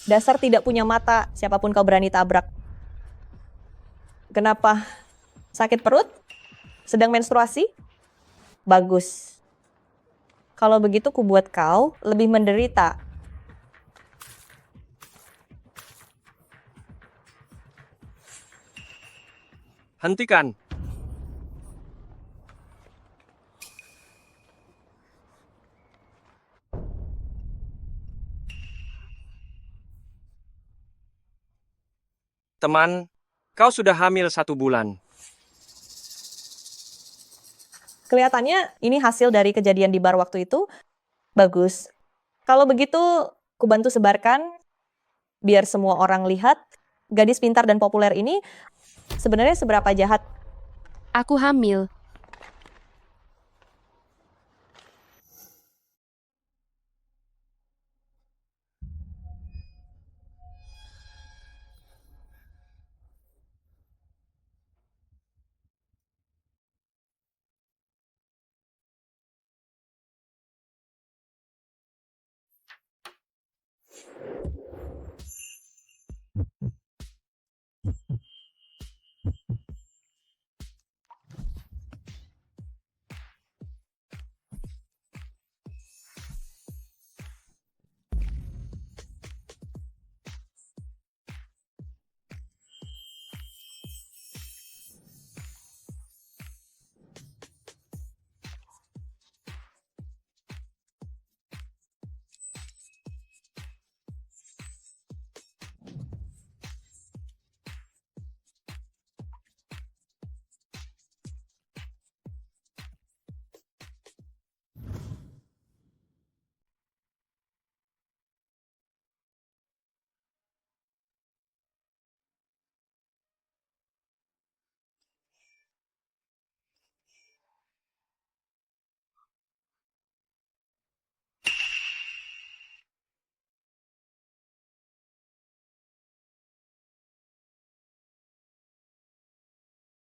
Dasar tidak punya mata, siapapun kau berani tabrak. Kenapa? Sakit perut? Sedang menstruasi? Bagus. Kalau begitu kubuat kau lebih menderita. Hentikan. Teman, kau sudah hamil 1 bulan. Kelihatannya ini hasil dari kejadian di bar waktu itu. Bagus. Kalau begitu, kubantu sebarkan biar semua orang lihat gadis pintar dan populer ini sebenarnya seberapa jahat. Aku hamil.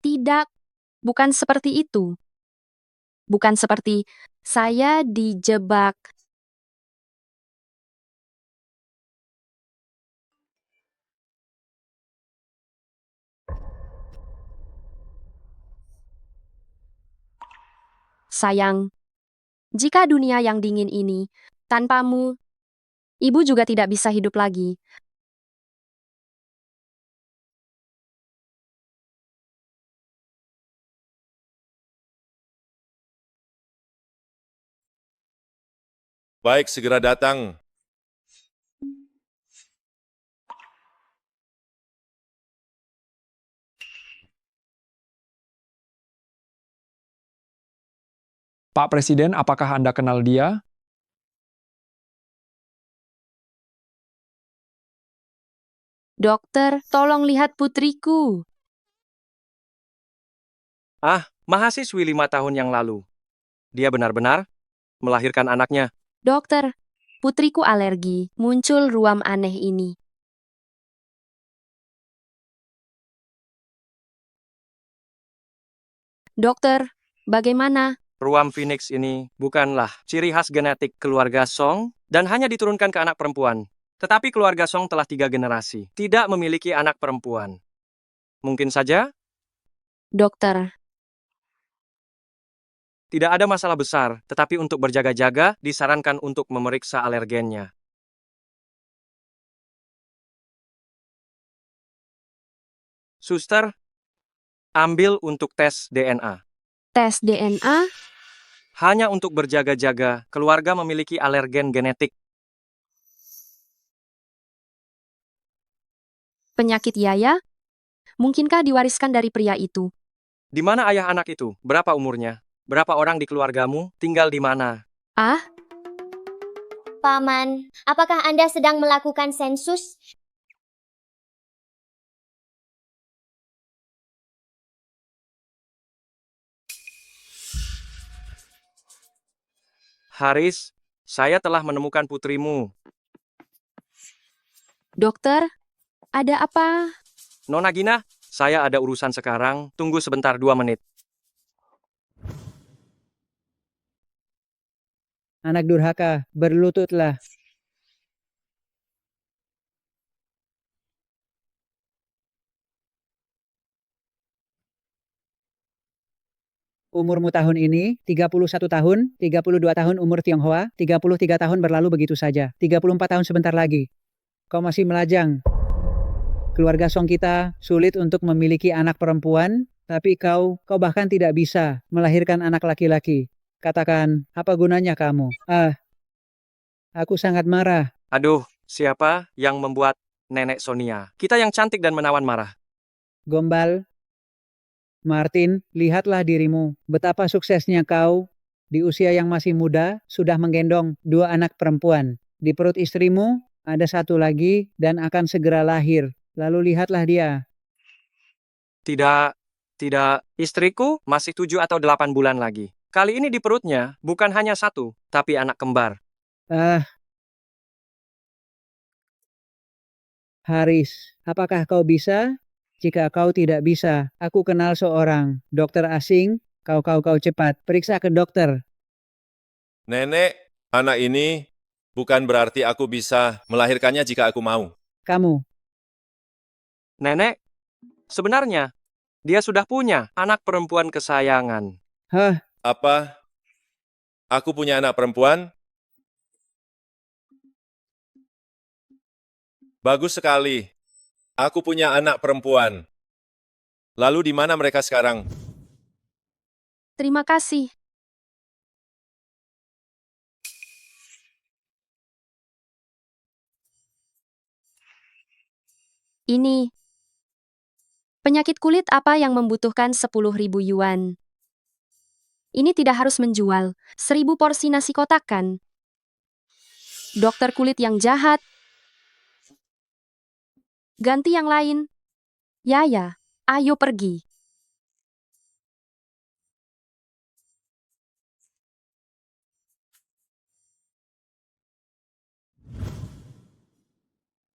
Tidak, bukan seperti itu. Bukan seperti saya dijebak. Sayang, jika dunia yang dingin ini, tanpamu, ibu juga tidak bisa hidup lagi. Baik, segera datang. Pak Presiden, apakah Anda kenal dia? Dokter, tolong lihat putriku. Mahasiswi 5 tahun yang lalu. Dia benar-benar melahirkan anaknya. Dokter, putriku alergi, muncul ruam aneh ini. Dokter, bagaimana? Ruam Phoenix ini bukanlah ciri khas genetik keluarga Song dan hanya diturunkan ke anak perempuan. Tetapi keluarga Song telah 3 generasi tidak memiliki anak perempuan. Mungkin saja Dokter, tidak ada masalah besar, tetapi untuk berjaga-jaga disarankan untuk memeriksa alergennya. Suster, ambil untuk tes DNA. tes DNA? Hanya untuk berjaga-jaga, keluarga memiliki alergen genetik. Penyakit Yaya? Mungkinkah diwariskan dari pria itu? Di mana ayah anak itu? Berapa umurnya? Berapa orang di keluargamu? Tinggal di mana? Ah, Paman, apakah Anda sedang melakukan sensus? Haris, saya telah menemukan putrimu. dokter, ada apa? Nona Gina, saya ada urusan sekarang. Tunggu sebentar 2 menit. Anak durhaka, berlututlah. Umurmu tahun ini, 31 tahun, 32 tahun umur Tionghoa, 33 tahun berlalu begitu saja, 34 tahun sebentar lagi. Kau masih melajang. Keluarga Song kita sulit untuk memiliki anak perempuan, tapi kau bahkan tidak bisa melahirkan anak laki-laki. Katakan, apa gunanya kamu? Aku sangat marah. Aduh, siapa yang membuat Nenek Sonia? Kita yang cantik dan menawan marah. Gombal. Martin, lihatlah dirimu. Betapa suksesnya kau. Di usia yang masih muda, sudah menggendong 2 anak perempuan. Di perut istrimu, ada 1 lagi dan akan segera lahir. Lalu lihatlah dia. Tidak, istriku masih 7 atau 8 bulan lagi. Kali ini di perutnya bukan hanya 1, tapi anak kembar. Haris, apakah kau bisa? Jika kau tidak bisa, aku kenal seorang dokter asing. Kau cepat, periksa ke dokter. Nenek, anak ini bukan berarti aku bisa melahirkannya jika aku mau. Kamu, Nenek, sebenarnya dia sudah punya anak perempuan kesayangan. Apa? Aku punya anak perempuan? Bagus sekali. Aku punya anak perempuan. Lalu di mana mereka sekarang? Terima kasih. Ini. Penyakit kulit apa yang membutuhkan 10.000 yuan? Ini tidak harus menjual 1.000 porsi nasi kotak kan? Dokter kulit yang jahat. Ganti yang lain. Ya, ayo pergi.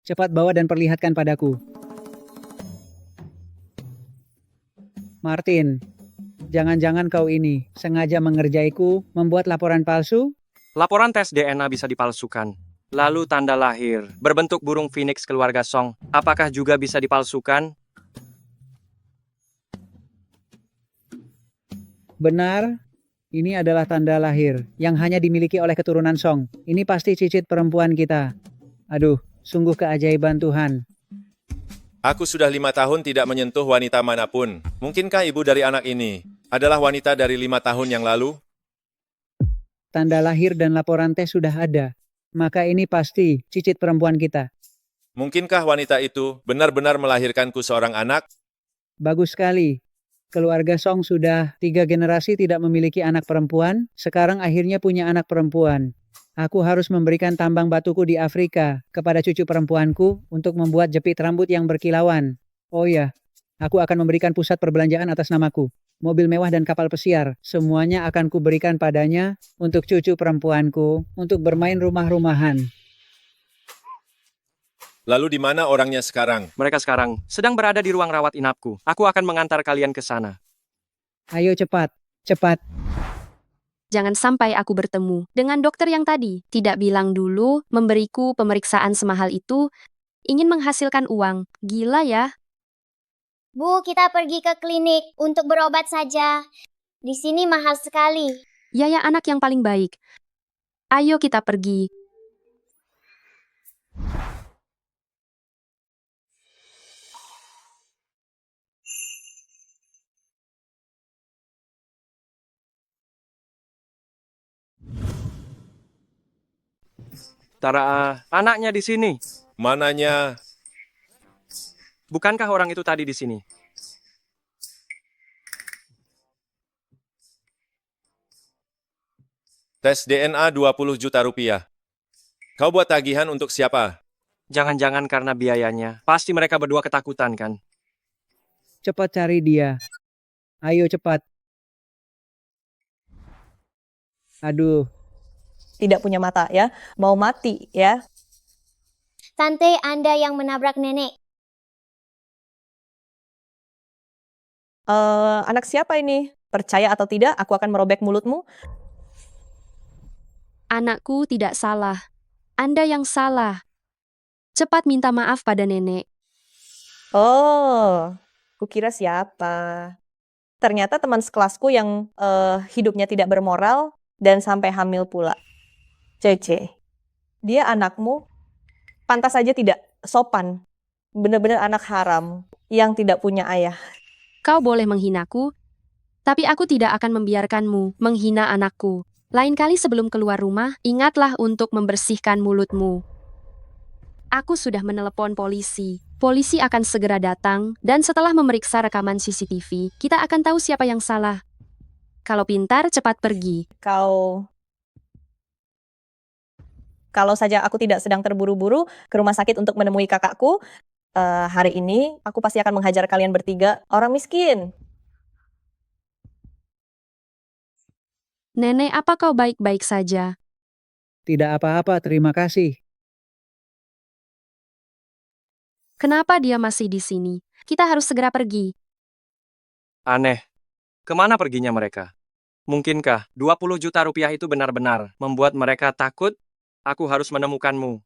cepat bawa dan perlihatkan padaku. Martin, jangan-jangan kau ini sengaja mengerjaiku, membuat laporan palsu? Laporan tes DNA bisa dipalsukan. Lalu tanda lahir berbentuk burung phoenix keluarga Song. Apakah juga bisa dipalsukan? Benar, ini adalah tanda lahir yang hanya dimiliki oleh keturunan Song. Ini pasti cicit perempuan kita. Aduh, sungguh keajaiban Tuhan. Aku sudah 5 tahun tidak menyentuh wanita manapun. Mungkinkah ibu dari anak ini adalah wanita dari 5 tahun yang lalu? Tanda lahir dan laporan tes sudah ada. Maka ini pasti cicit perempuan kita. Mungkinkah wanita itu benar-benar melahirkanku seorang anak? Bagus sekali. Keluarga Song sudah 3 generasi tidak memiliki anak perempuan, sekarang akhirnya punya anak perempuan. Aku harus memberikan tambang batuku di Afrika kepada cucu perempuanku untuk membuat jepit rambut yang berkilauan. Oh ya, aku akan memberikan pusat perbelanjaan atas namaku. Mobil mewah dan kapal pesiar, semuanya akan kuberikan padanya untuk cucu perempuanku, untuk bermain rumah-rumahan. Lalu di mana orangnya sekarang? Mereka sekarang sedang berada di ruang rawat inapku. Aku akan mengantar kalian ke sana. Ayo cepat, cepat. Jangan sampai aku bertemu dengan dokter yang tadi. Tidak bilang dulu memberiku pemeriksaan semahal itu. Ingin menghasilkan uang. Gila ya. Bu, kita pergi ke klinik untuk berobat saja. Di sini mahal sekali. Ya anak yang paling baik. Ayo kita pergi. Tara, anaknya di sini. Mananya? Bukankah orang itu tadi di sini? Tes DNA 20 juta rupiah. Kau buat tagihan untuk siapa? Jangan-jangan karena biayanya. Pasti mereka berdua ketakutan kan? Cepat cari dia. Ayo cepat. Aduh, Tidak punya mata ya, mau mati ya. Tante, Anda yang menabrak nenek. Anak siapa ini? Percaya atau tidak, aku akan merobek mulutmu. Anakku tidak salah. Anda yang salah. Cepat minta maaf pada nenek. Oh, kukira siapa? Ternyata teman sekelasku yang hidupnya tidak bermoral dan sampai hamil pula. Cece, dia anakmu pantas saja tidak sopan. Benar-benar anak haram yang tidak punya ayah. Kau boleh menghinaku, tapi aku tidak akan membiarkanmu menghina anakku. Lain kali sebelum keluar rumah, ingatlah untuk membersihkan mulutmu. Aku sudah menelepon polisi. Polisi akan segera datang, dan setelah memeriksa rekaman CCTV, kita akan tahu siapa yang salah. Kalau pintar, cepat pergi. Kalau saja aku tidak sedang terburu-buru ke rumah sakit untuk menemui kakakku, hari ini aku pasti akan menghajar kalian bertiga, orang miskin. Nenek, apa kau baik-baik saja? Tidak apa-apa, terima kasih. Kenapa dia masih di sini? Kita harus segera pergi. Aneh. Kemana perginya mereka? Mungkinkah 20 juta rupiah itu benar-benar membuat mereka takut? Aku harus menemukanmu.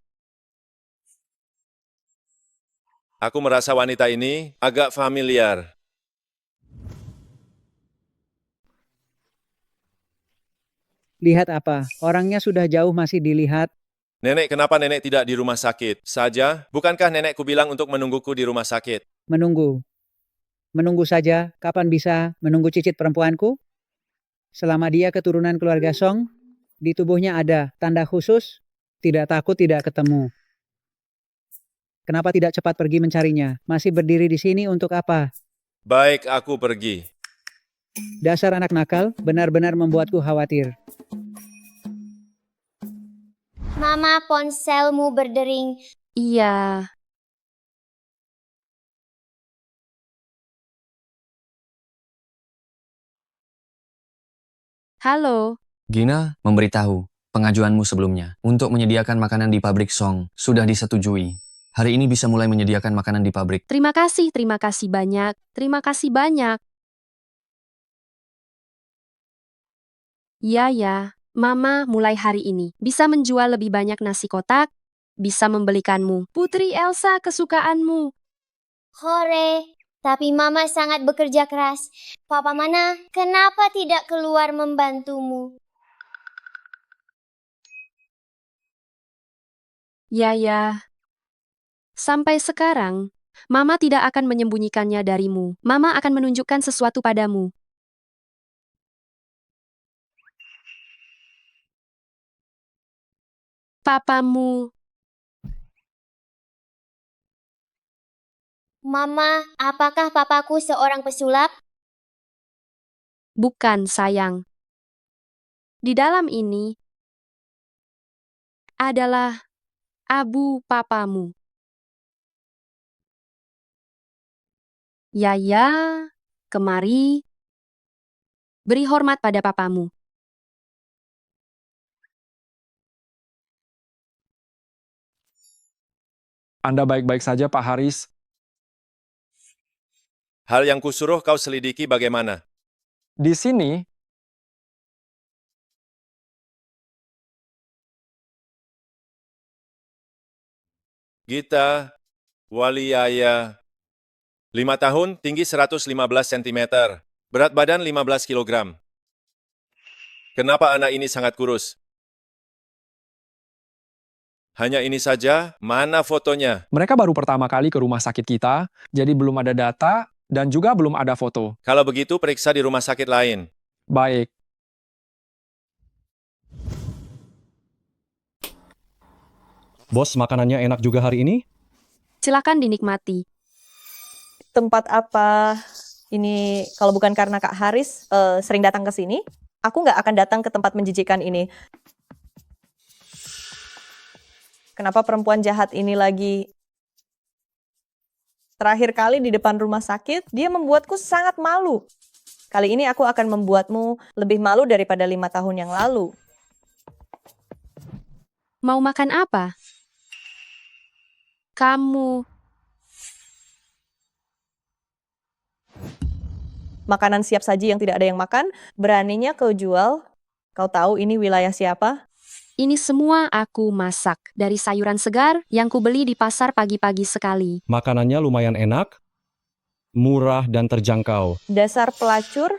Aku merasa wanita ini agak familiar. Lihat apa? Orangnya sudah jauh masih dilihat. Nenek, kenapa nenek tidak di rumah sakit saja? Bukankah nenekku bilang untuk menungguku di rumah sakit? Menunggu. Menunggu saja. Kapan bisa menunggu cicit perempuanku? Selama dia keturunan keluarga Song, di tubuhnya ada tanda khusus, tidak takut tidak ketemu. Kenapa tidak cepat pergi mencarinya? Masih berdiri di sini untuk apa? Baik, aku pergi. Dasar anak nakal, benar-benar membuatku khawatir. Mama, ponselmu berdering. Iya. Halo. Gina memberitahu pengajuanmu sebelumnya untuk menyediakan makanan di pabrik Song sudah disetujui. Hari ini bisa mulai menyediakan makanan di pabrik. Terima kasih banyak. Terima kasih banyak. Ya, Mama mulai hari ini bisa menjual lebih banyak nasi kotak, bisa membelikanmu Putri Elsa kesukaanmu. Hore, tapi Mama sangat bekerja keras. Papa mana? Kenapa tidak keluar membantumu? Ya. Sampai sekarang, Mama tidak akan menyembunyikannya darimu. Mama akan menunjukkan sesuatu padamu. Papamu. Mama, apakah papaku seorang pesulap? Bukan, sayang. Di dalam ini adalah abu papamu. Ya, kemari. Beri hormat pada papamu. Anda baik-baik saja, Pak Haris. Hal yang kusuruh kau selidiki bagaimana? Di sini, Gita Waliaya, 5 tahun, tinggi 115 cm, berat badan 15 kg. Kenapa anak ini sangat kurus? Hanya ini saja, mana fotonya? mereka baru pertama kali ke rumah sakit kita, jadi belum ada data dan juga belum ada foto. Kalau begitu, periksa di rumah sakit lain. Baik. Bos, makanannya enak juga hari ini? Silakan dinikmati. Tempat apa ini kalau bukan karena Kak Haris sering datang ke sini, aku nggak akan datang ke tempat menjijikan ini. Kenapa perempuan jahat ini lagi terakhir kali di depan rumah sakit, dia membuatku sangat malu. Kali ini aku akan membuatmu lebih malu daripada 5 tahun yang lalu. Mau makan apa? Kamu. Makanan siap saji yang tidak ada yang makan, beraninya kau jual. Kau tahu ini wilayah siapa? Ini semua aku masak dari sayuran segar yang kubeli di pasar pagi-pagi sekali. Makanannya lumayan enak? murah dan terjangkau. Dasar pelacur,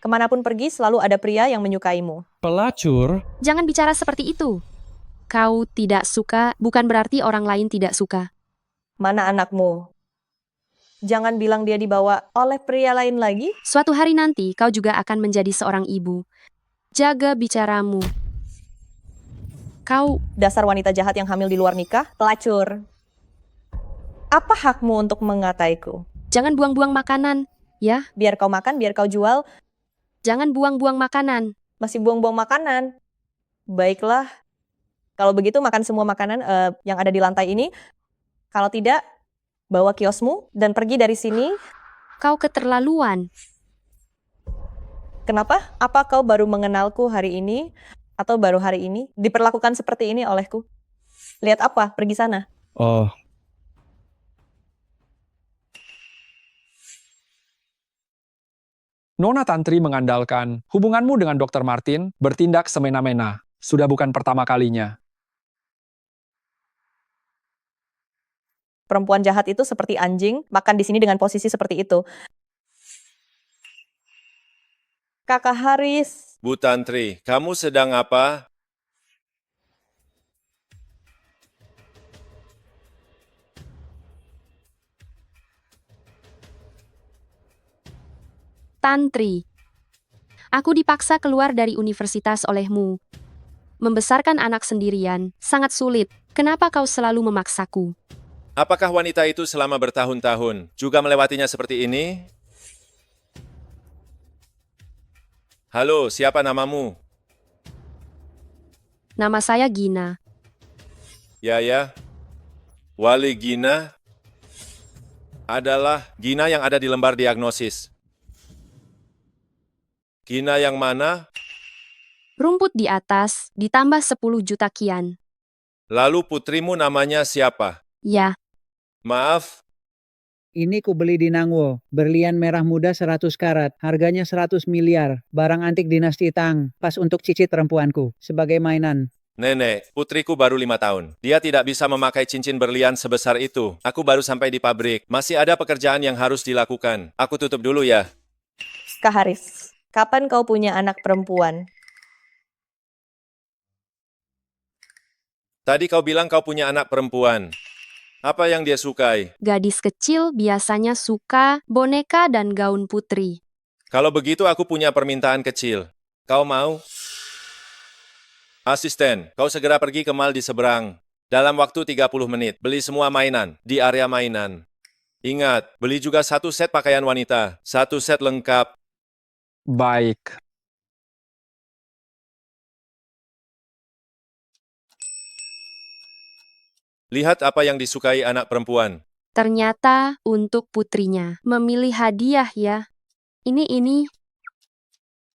kemanapun pergi selalu ada pria yang menyukaimu. Pelacur? Jangan bicara seperti itu. Kau tidak suka bukan berarti orang lain tidak suka. Mana anakmu? Jangan bilang dia dibawa oleh pria lain lagi. Suatu hari nanti kau juga akan menjadi seorang ibu. Jaga bicaramu. Kau Dasar wanita jahat yang hamil di luar nikah, pelacur. Apa hakmu untuk mengataiku? jangan buang-buang makanan, ya. Biar kau makan, biar kau jual, Jangan buang-buang makanan. masih buang-buang makanan. Baiklah, kalau begitu makan semua makanan yang ada di lantai ini. Kalau tidak, bawa kiosmu dan pergi dari sini. Kau keterlaluan. Kenapa? Apa kau baru mengenalku hari ini? Atau baru hari ini diperlakukan seperti ini olehku? Lihat apa? Pergi sana. Oh, Nona Tantri mengandalkan hubunganmu dengan Dr. Martin bertindak semena-mena. Sudah bukan pertama kalinya. Perempuan jahat itu seperti anjing, makan di sini dengan posisi seperti itu. Kakak Haris, Bu Tantri, kamu sedang apa? Tantri. Aku dipaksa keluar dari universitas olehmu. Membesarkan anak sendirian sangat sulit. Kenapa kau selalu memaksaku? Apakah wanita itu selama bertahun-tahun juga melewatinya seperti ini? Halo, siapa namamu? Nama saya Gina. Ya. Wali Gina adalah Gina yang ada di lembar diagnosis. Gina yang mana? Rumput di atas, ditambah 10 juta kian. Lalu putrimu namanya siapa? Ya, Maaf, Ini ku beli di Nangwo. Berlian merah muda 100 karat. Harganya 100 miliar. Barang antik dinasti Tang. Pas untuk cicit perempuanku. Sebagai mainan. Nenek, putriku baru 5 tahun. Dia tidak bisa memakai cincin berlian sebesar itu. Aku baru sampai di pabrik. Masih ada pekerjaan yang harus dilakukan. Aku tutup dulu ya. Kak Haris, kapan kau punya anak perempuan? Tadi kau bilang kau punya anak perempuan. Apa yang dia sukai? gadis kecil biasanya suka boneka dan gaun putri. Kalau begitu aku punya permintaan kecil. Kau mau? Asisten, kau segera pergi ke mall di seberang. Dalam waktu 30 menit, beli semua mainan di area mainan. Ingat, beli juga 1 set pakaian wanita, 1 set lengkap. Baik. Lihat apa yang disukai anak perempuan. Ternyata untuk putrinya memilih hadiah ya. Ini,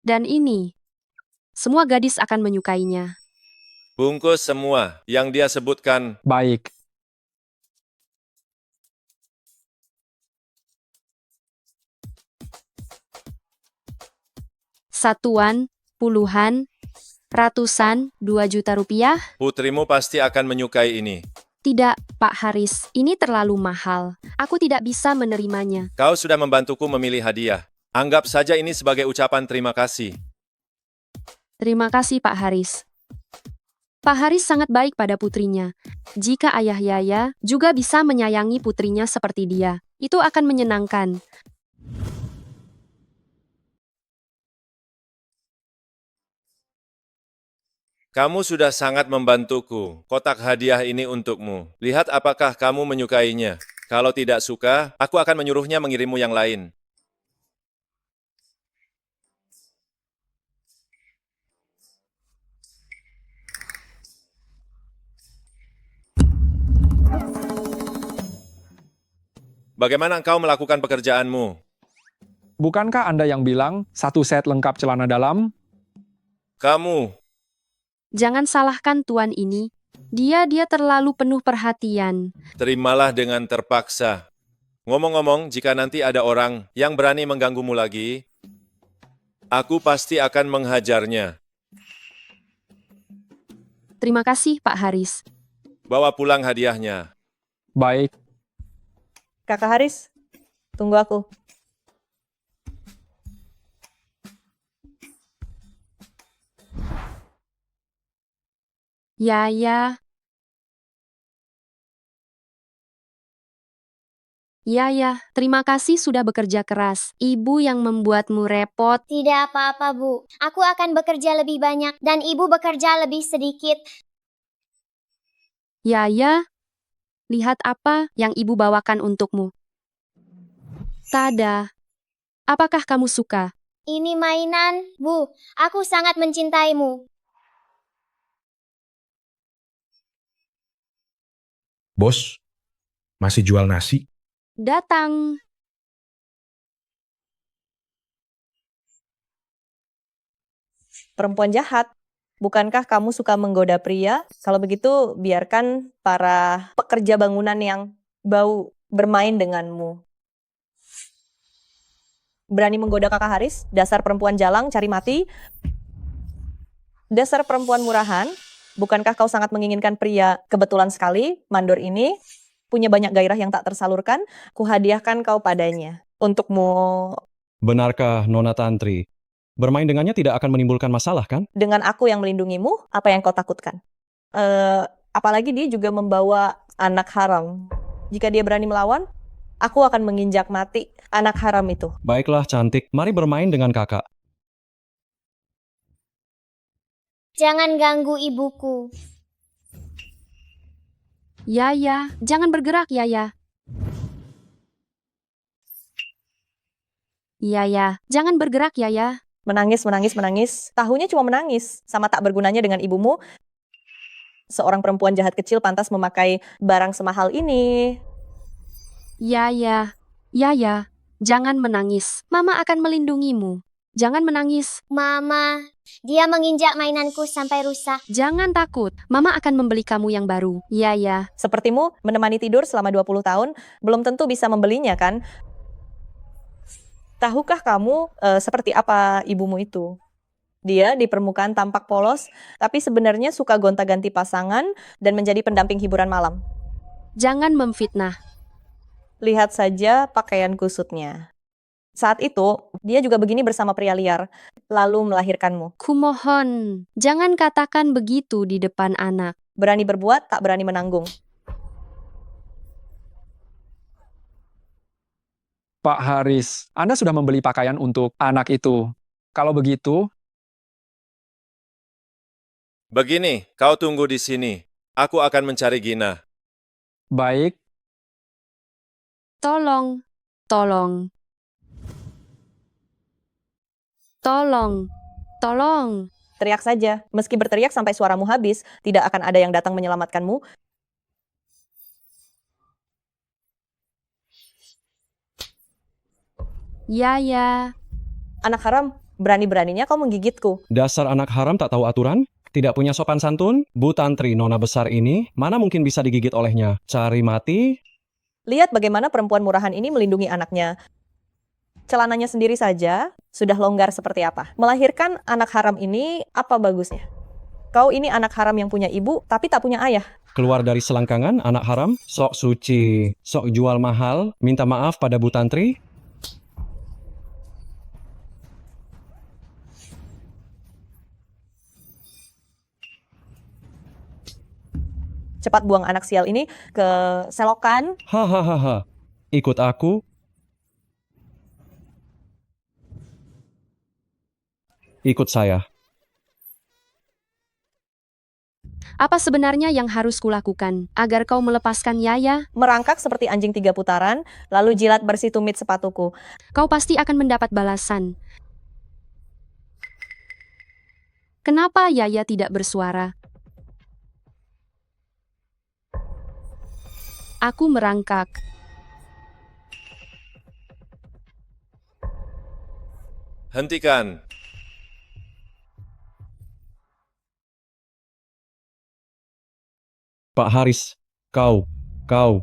dan ini. Semua gadis akan menyukainya. Bungkus semua yang dia sebutkan. Baik. Satuan, puluhan, ratusan, 2 juta rupiah? Putrimu pasti akan menyukai ini. Tidak, Pak Haris, ini terlalu mahal. Aku tidak bisa menerimanya. Kau sudah membantuku memilih hadiah. Anggap saja ini sebagai ucapan terima kasih. Terima kasih, Pak Haris. Pak Haris sangat baik pada putrinya. Jika ayah Yaya juga bisa menyayangi putrinya seperti dia, itu akan menyenangkan. Kamu sudah sangat membantuku. Kotak hadiah ini untukmu. Lihat apakah kamu menyukainya. Kalau tidak suka, aku akan menyuruhnya mengirimmu yang lain. Bagaimana engkau melakukan pekerjaanmu? Bukankah Anda yang bilang 1 set lengkap celana dalam? Kamu, Jangan salahkan tuan ini. Dia terlalu penuh perhatian. terimalah dengan terpaksa. Ngomong-ngomong, jika nanti ada orang yang berani mengganggumu lagi, aku pasti akan menghajarnya. Terima kasih, Pak Haris. Bawa pulang hadiahnya. Baik. Kakak Haris, tunggu aku. Yaya. Yaya, terima kasih sudah bekerja keras. Ibu yang membuatmu repot. Tidak apa-apa, Bu. Aku akan bekerja lebih banyak dan Ibu bekerja lebih sedikit. Yaya, lihat apa yang ibu bawakan untukmu. Tada. Apakah kamu suka? Ini mainan, Bu. Aku sangat mencintaimu. Bos, masih jual nasi? Datang. Perempuan jahat. Bukankah kamu suka menggoda pria? Kalau begitu, biarkan para pekerja bangunan yang bau bermain denganmu. Berani menggoda kakak Haris? Dasar perempuan jalang, cari mati. Dasar perempuan murahan. Bukankah kau sangat menginginkan pria kebetulan sekali, mandor ini? Punya banyak gairah yang tak tersalurkan. Kuhadiahkan kau padanya. Untukmu. Benarkah Nona Tantri? Bermain dengannya tidak akan menimbulkan masalah, kan? Dengan aku yang melindungimu, apa yang kau takutkan? Apalagi dia juga membawa anak haram. Jika dia berani melawan, aku akan menginjak mati anak haram itu. Baiklah, cantik. Mari bermain dengan kakak. Jangan ganggu ibuku. Yaya, jangan bergerak, Yaya. Yaya, jangan bergerak, Yaya. Menangis, menangis, menangis. Tahunya cuma menangis. Sama tak bergunanya dengan ibumu. Seorang perempuan jahat kecil pantas memakai barang semahal ini. Yaya, Yaya, jangan menangis. Mama akan melindungimu. Jangan menangis. Mama, dia menginjak mainanku sampai rusak. Jangan takut. Mama akan membeli kamu yang baru. Yaya. Sepertimu menemani tidur selama 20 tahun, belum tentu bisa membelinya, kan? Tahukah kamu seperti apa ibumu itu? Dia di permukaan tampak polos, tapi sebenarnya suka gonta-ganti pasangan dan menjadi pendamping hiburan malam. Jangan memfitnah. Lihat saja pakaian kusutnya. Saat itu, dia juga begini bersama pria liar, lalu melahirkanmu. Kumohon, jangan katakan begitu di depan anak. Berani berbuat, tak berani menanggung. Pak Haris, Anda sudah membeli pakaian untuk anak itu. Kalau begitu, Begini, kau tunggu di sini. Aku akan mencari Gina. baik, Tolong, tolong. Tolong, tolong. Teriak saja. Meski berteriak sampai suaramu habis, tidak akan ada yang datang menyelamatkanmu. Yaya. Anak haram, berani-beraninya kau menggigitku. Dasar anak haram tak tahu aturan? Tidak punya sopan santun? Bu Tantri, Nona besar ini, mana mungkin bisa digigit olehnya? Cari mati? Lihat bagaimana perempuan murahan ini melindungi anaknya. Celananya sendiri saja sudah longgar seperti apa. Melahirkan anak haram ini apa bagusnya? Kau ini anak haram yang punya ibu, tapi tak punya ayah. Keluar dari selangkangan, anak haram? Sok suci, sok jual mahal, minta maaf pada Bu Tantri? Cepat buang anak sial ini ke selokan. Hahaha, ikut aku. Ikut saya. Apa sebenarnya yang harus kulakukan agar kau melepaskan Yaya? Merangkak seperti anjing 3 putaran, lalu jilat bersih tumit sepatuku. Kau pasti akan mendapat balasan. Kenapa Yaya tidak bersuara? Aku merangkak. Hentikan. Pak Haris,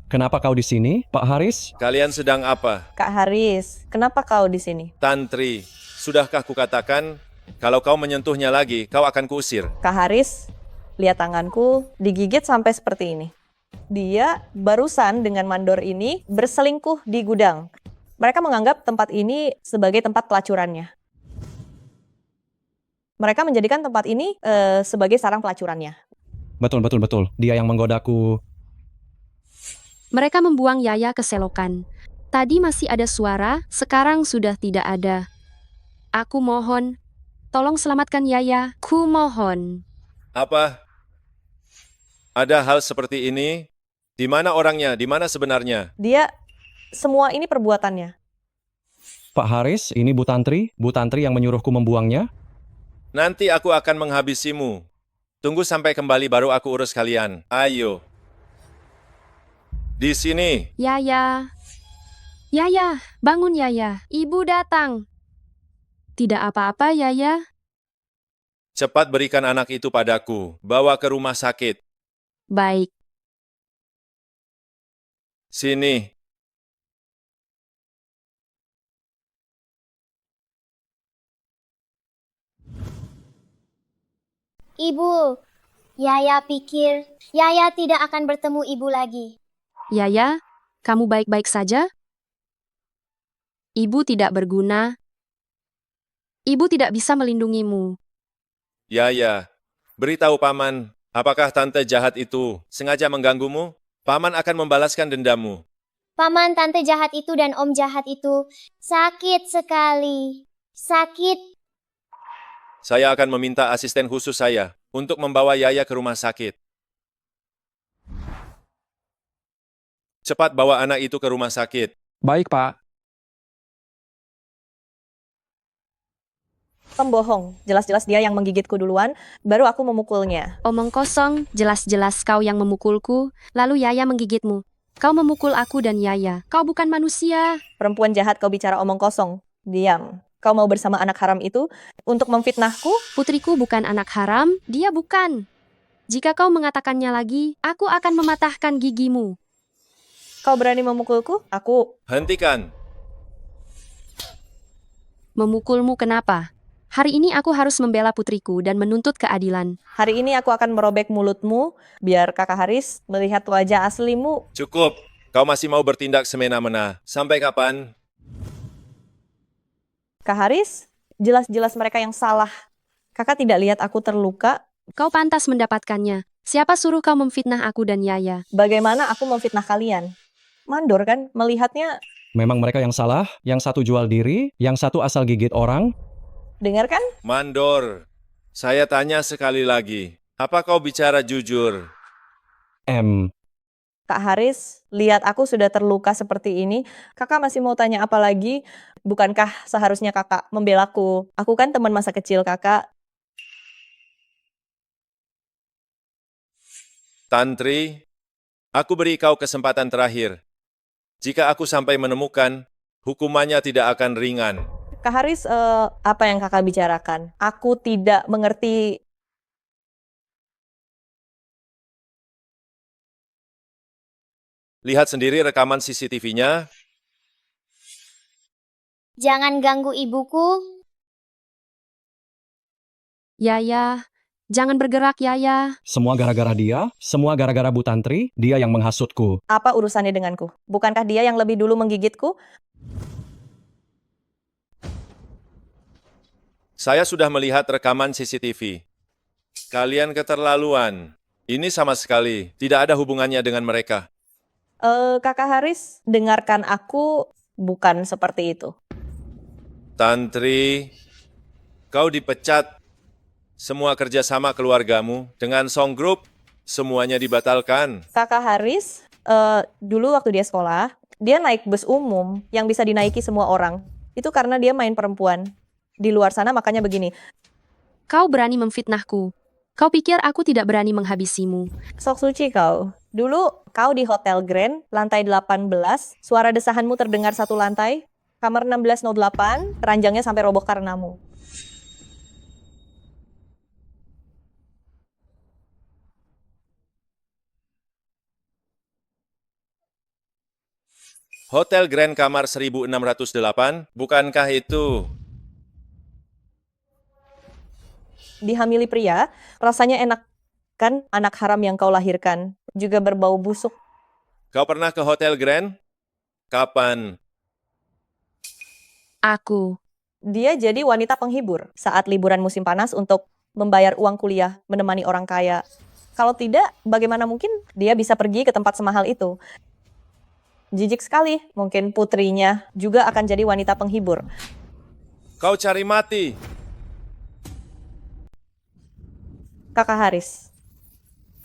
kenapa kau di sini? Pak Haris? Kalian sedang apa? Kak Haris, kenapa kau di sini? Tantri, sudahkah kukatakan, kalau kau menyentuhnya lagi, kau akan kuusir. Kak Haris, lihat tanganku digigit sampai seperti ini. Dia barusan dengan mandor ini berselingkuh di gudang. Mereka menganggap tempat ini sebagai tempat pelacurannya. Mereka menjadikan tempat ini sebagai sarang pelacurannya. Betul. Dia yang menggodaku. Mereka membuang Yaya ke selokan. Tadi masih ada suara, sekarang sudah tidak ada. Aku mohon, tolong selamatkan Yaya. Ku mohon. Apa? Ada hal seperti ini? Di mana orangnya? Di mana sebenarnya? Dia, semua ini perbuatannya. Pak Haris, ini Bu Tantri. Bu Tantri yang menyuruhku membuangnya. Nanti aku akan menghabisimu. Tunggu sampai kembali baru aku urus kalian. Ayo. Di sini. Yaya. Yaya, bangun Yaya. Ibu datang. Tidak apa-apa Yaya. Cepat berikan anak itu padaku. Bawa ke rumah sakit. Baik. Sini. Ibu, Yaya pikir Yaya tidak akan bertemu ibu lagi. Yaya, kamu baik-baik saja? Ibu tidak berguna. Ibu tidak bisa melindungimu. Ya. Beritahu Paman, apakah tante jahat itu sengaja mengganggumu? Paman akan membalaskan dendammu. Paman, tante jahat itu dan om jahat itu sakit sekali. Sakit. Saya akan meminta asisten khusus saya untuk membawa Yaya ke rumah sakit. Cepat bawa anak itu ke rumah sakit. Baik, Pak. Pembohong, jelas-jelas dia yang menggigitku duluan, baru aku memukulnya. Omong kosong, jelas-jelas kau yang memukulku, lalu Yaya menggigitmu. Kau memukul aku dan Yaya. Kau bukan manusia. Perempuan jahat, kau bicara omong kosong. Diam. Kau mau bersama anak haram itu untuk memfitnahku? Putriku bukan anak haram, dia bukan. Jika kau mengatakannya lagi, aku akan mematahkan gigimu. Kau berani memukulku? Aku. Hentikan. Memukulmu kenapa? Hari ini aku harus membela putriku dan menuntut keadilan. Hari ini aku akan merobek mulutmu, biar kakak Haris melihat wajah aslimu. Cukup. Kau masih mau bertindak semena-mena. Sampai kapan? Kak Haris, jelas-jelas mereka yang salah. Kakak tidak lihat aku terluka. Kau pantas mendapatkannya. Siapa suruh kau memfitnah aku dan Yaya? Bagaimana aku memfitnah kalian? Mandor kan, melihatnya. Memang mereka yang salah, yang satu jual diri, yang satu asal gigit orang. Dengar kan? Mandor. Saya tanya sekali lagi. Apa kau bicara jujur? Kak Haris, lihat aku sudah terluka seperti ini. Kakak masih mau tanya apa lagi? Bukankah seharusnya kakak membelaku? Aku kan teman masa kecil kakak. Tantri, aku beri kau kesempatan terakhir. Jika aku sampai menemukan, hukumannya tidak akan ringan. Kak Haris, apa yang kakak bicarakan? Aku tidak mengerti. Lihat sendiri rekaman CCTV-nya. Jangan ganggu ibuku. Yaya, jangan bergerak Yaya. Semua gara-gara dia, semua gara-gara Bu Tantri, dia yang menghasutku. Apa urusannya denganku? Bukankah dia yang lebih dulu menggigitku? Saya sudah melihat rekaman CCTV. Kalian keterlaluan. Ini sama sekali tidak ada hubungannya dengan mereka. Kakak Haris, dengarkan aku, bukan seperti itu. Tantri, kau dipecat. Semua kerjasama keluargamu dengan Song Group, semuanya dibatalkan. Kakak Haris, dulu waktu dia sekolah, dia naik bus umum yang bisa dinaiki semua orang. Itu karena dia main perempuan. Di luar sana makanya begini. Kau berani memfitnahku. Kau pikir aku tidak berani menghabisimu. Sok suci kau. Dulu kau di Hotel Grand, lantai 18, suara desahanmu terdengar satu lantai, kamar 1608, ranjangnya sampai roboh karenamu. Hotel Grand kamar 1608, bukankah itu? Dihamili pria, rasanya enak kan anak haram yang kau lahirkan, juga berbau busuk. Kau pernah ke Hotel Grand? Kapan? Aku. Dia jadi wanita penghibur saat liburan musim panas untuk membayar uang kuliah, menemani orang kaya. Kalau tidak, bagaimana mungkin dia bisa pergi ke tempat semahal itu? Jijik sekali, mungkin putrinya juga akan jadi wanita penghibur. Kau cari mati. Kakak Haris,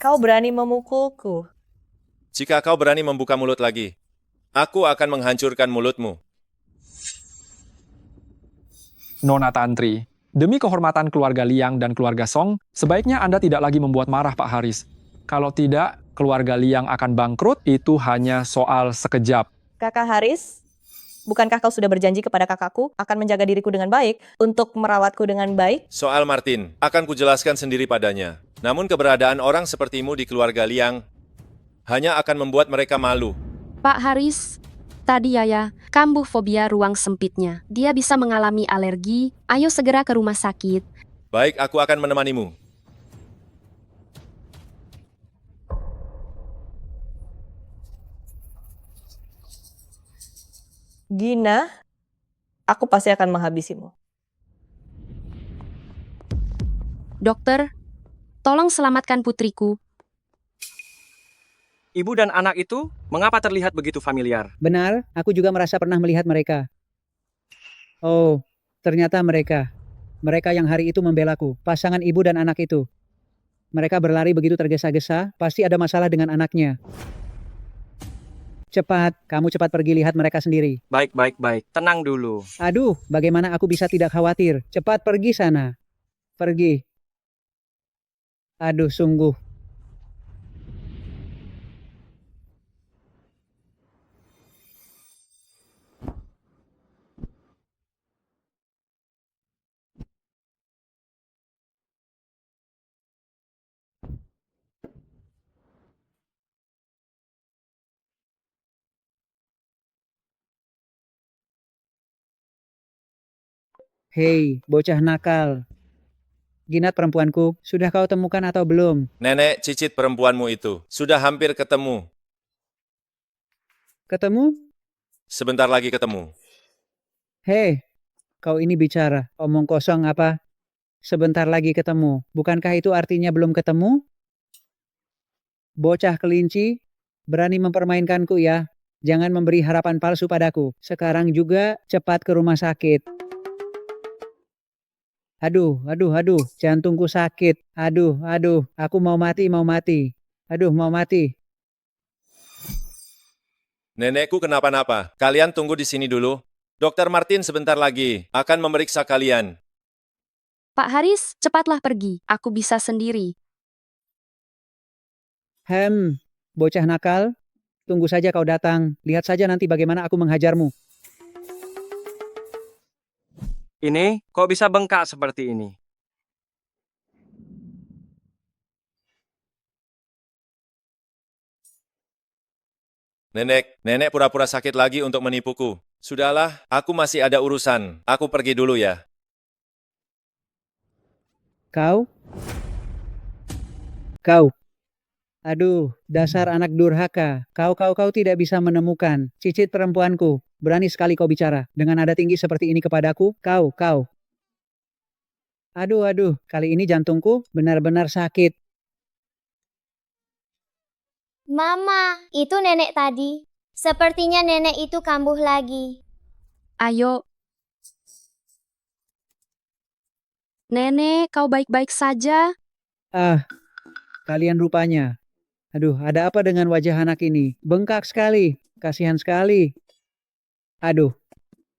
kau berani memukulku. Jika kau berani membuka mulut lagi, aku akan menghancurkan mulutmu. Nona Tantri, demi kehormatan keluarga Liang dan keluarga Song, sebaiknya Anda tidak lagi membuat marah Pak Haris. Kalau tidak, keluarga Liang akan bangkrut, itu hanya soal sekejap. Kakak Haris, bukankah kau sudah berjanji kepada kakakku akan menjaga diriku dengan baik, untuk merawatku dengan baik? Soal Martin, akan kujelaskan sendiri padanya. Namun keberadaan orang sepertimu di keluarga Liang hanya akan membuat mereka malu. Pak Haris, tadi Yaya kambuh fobia ruang sempitnya. Dia bisa mengalami alergi. Ayo segera ke rumah sakit. Baik, aku akan menemanimu. Gina, aku pasti akan menghabisimu. Dokter, tolong selamatkan putriku. Ibu dan anak itu mengapa terlihat begitu familiar? Benar, aku juga merasa pernah melihat mereka. Oh, ternyata mereka. Mereka yang hari itu membelaku, pasangan ibu dan anak itu. Mereka berlari begitu tergesa-gesa, pasti ada masalah dengan anaknya. Cepat, kamu cepat pergi lihat mereka sendiri. Baik, baik, baik. Tenang dulu. Aduh, bagaimana aku bisa tidak khawatir? Cepat pergi sana. Pergi. Aduh, sungguh. Hei, bocah nakal. Ginat perempuanku, sudah kau temukan atau belum? Nenek cicit perempuanmu itu sudah hampir ketemu. Ketemu? Sebentar lagi ketemu. Hei, kau ini bicara, omong kosong apa? Sebentar lagi ketemu, bukankah itu artinya belum ketemu? Bocah kelinci, berani mempermainkanku ya. Jangan memberi harapan palsu padaku. Sekarang juga cepat ke rumah sakit. Aduh, jantungku sakit. Aduh, aku mau mati. Aduh, mau mati. Nenekku kenapa-napa. Kalian tunggu di sini dulu. Dokter Martin sebentar lagi akan memeriksa kalian. Pak Haris, cepatlah pergi. Aku bisa sendiri. Bocah nakal. Tunggu saja kau datang. Lihat saja nanti bagaimana aku menghajarmu. Ini kok bisa bengkak seperti ini? Nenek pura-pura sakit lagi untuk menipuku. Sudahlah, aku masih ada urusan. Aku pergi dulu ya. Kau? Aduh, dasar anak durhaka. Kau tidak bisa menemukan. Cicit perempuanku. Berani sekali kau bicara. Dengan nada tinggi seperti ini kepadaku. Kau. Aduh, kali ini jantungku benar-benar sakit. Mama, itu nenek tadi. Sepertinya nenek itu kambuh lagi. Ayo. Nenek, kau baik-baik saja? Kalian rupanya. Aduh, ada apa dengan wajah anak ini? Bengkak sekali. Kasihan sekali. Aduh,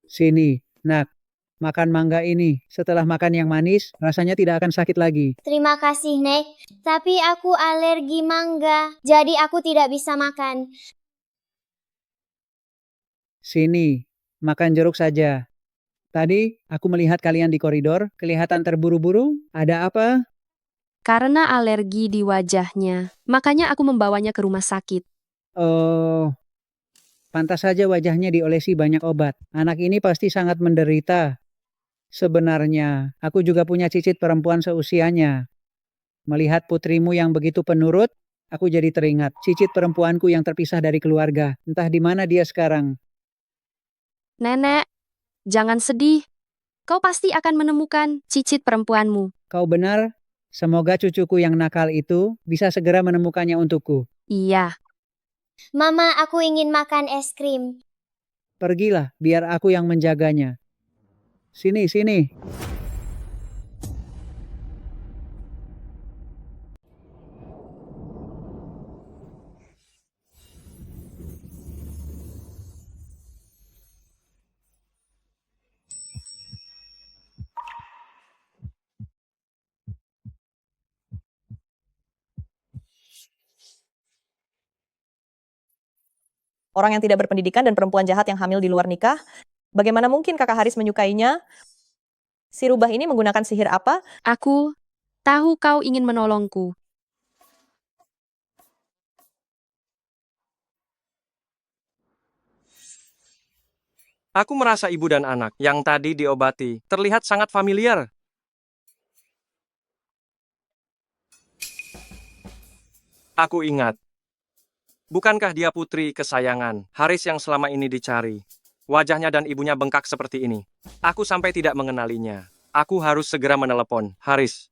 sini, nak. Makan mangga ini. Setelah makan yang manis, rasanya tidak akan sakit lagi. Terima kasih, Nek. Tapi aku alergi mangga, jadi aku tidak bisa makan. Sini, makan jeruk saja. Tadi, aku melihat kalian di koridor, kelihatan terburu-buru. Ada apa? Karena alergi di wajahnya. Makanya aku membawanya ke rumah sakit. Oh, pantas saja wajahnya diolesi banyak obat. Anak ini pasti sangat menderita. Sebenarnya, aku juga punya cicit perempuan seusianya. Melihat putrimu yang begitu penurut, aku jadi teringat cicit perempuanku yang terpisah dari keluarga. Entah di mana dia sekarang. Nenek, jangan sedih. Kau pasti akan menemukan cicit perempuanmu. Kau benar? Semoga cucuku yang nakal itu bisa segera menemukannya untukku. Iya, Mama, aku ingin makan es krim. Pergilah, biar aku yang menjaganya. Sini, sini. Orang yang tidak berpendidikan dan perempuan jahat yang hamil di luar nikah. Bagaimana mungkin kakak Haris menyukainya? Si rubah ini menggunakan sihir apa? aku tahu kau ingin menolongku. Aku merasa ibu dan anak yang tadi diobati terlihat sangat familiar. Aku ingat. Bukankah dia putri kesayangan, Haris yang selama ini dicari? Wajahnya dan ibunya bengkak seperti ini. Aku sampai tidak mengenalinya. Aku harus segera menelepon Haris.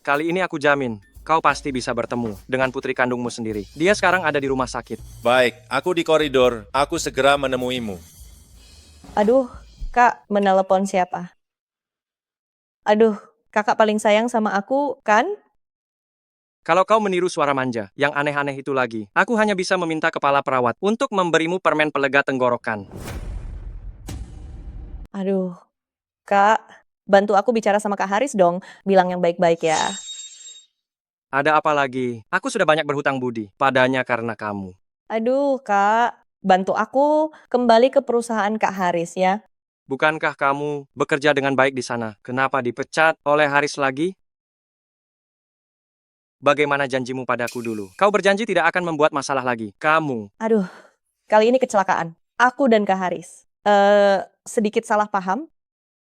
Kali ini aku jamin, kau pasti bisa bertemu dengan putri kandungmu sendiri. Dia sekarang ada di rumah sakit. Baik, aku di koridor. Aku segera menemuimu. Aduh, kak menelepon siapa? Aduh, kakak paling sayang sama aku, kan? Kalau kau meniru suara manja, yang aneh-aneh itu lagi, aku hanya bisa meminta kepala perawat untuk memberimu permen pelega tenggorokan. Aduh, kak, bantu aku bicara sama Kak Haris dong. Bilang yang baik-baik ya. Ada apa lagi? Aku sudah banyak berhutang budi padanya karena kamu. Aduh, kak, bantu aku kembali ke perusahaan Kak Haris ya. Bukankah kamu bekerja dengan baik di sana? Kenapa dipecat oleh Haris lagi? Bagaimana janjimu padaku dulu? Kau berjanji tidak akan membuat masalah lagi. Kamu. Aduh, kali ini kecelakaan. Aku dan Kak Haris. Sedikit salah paham.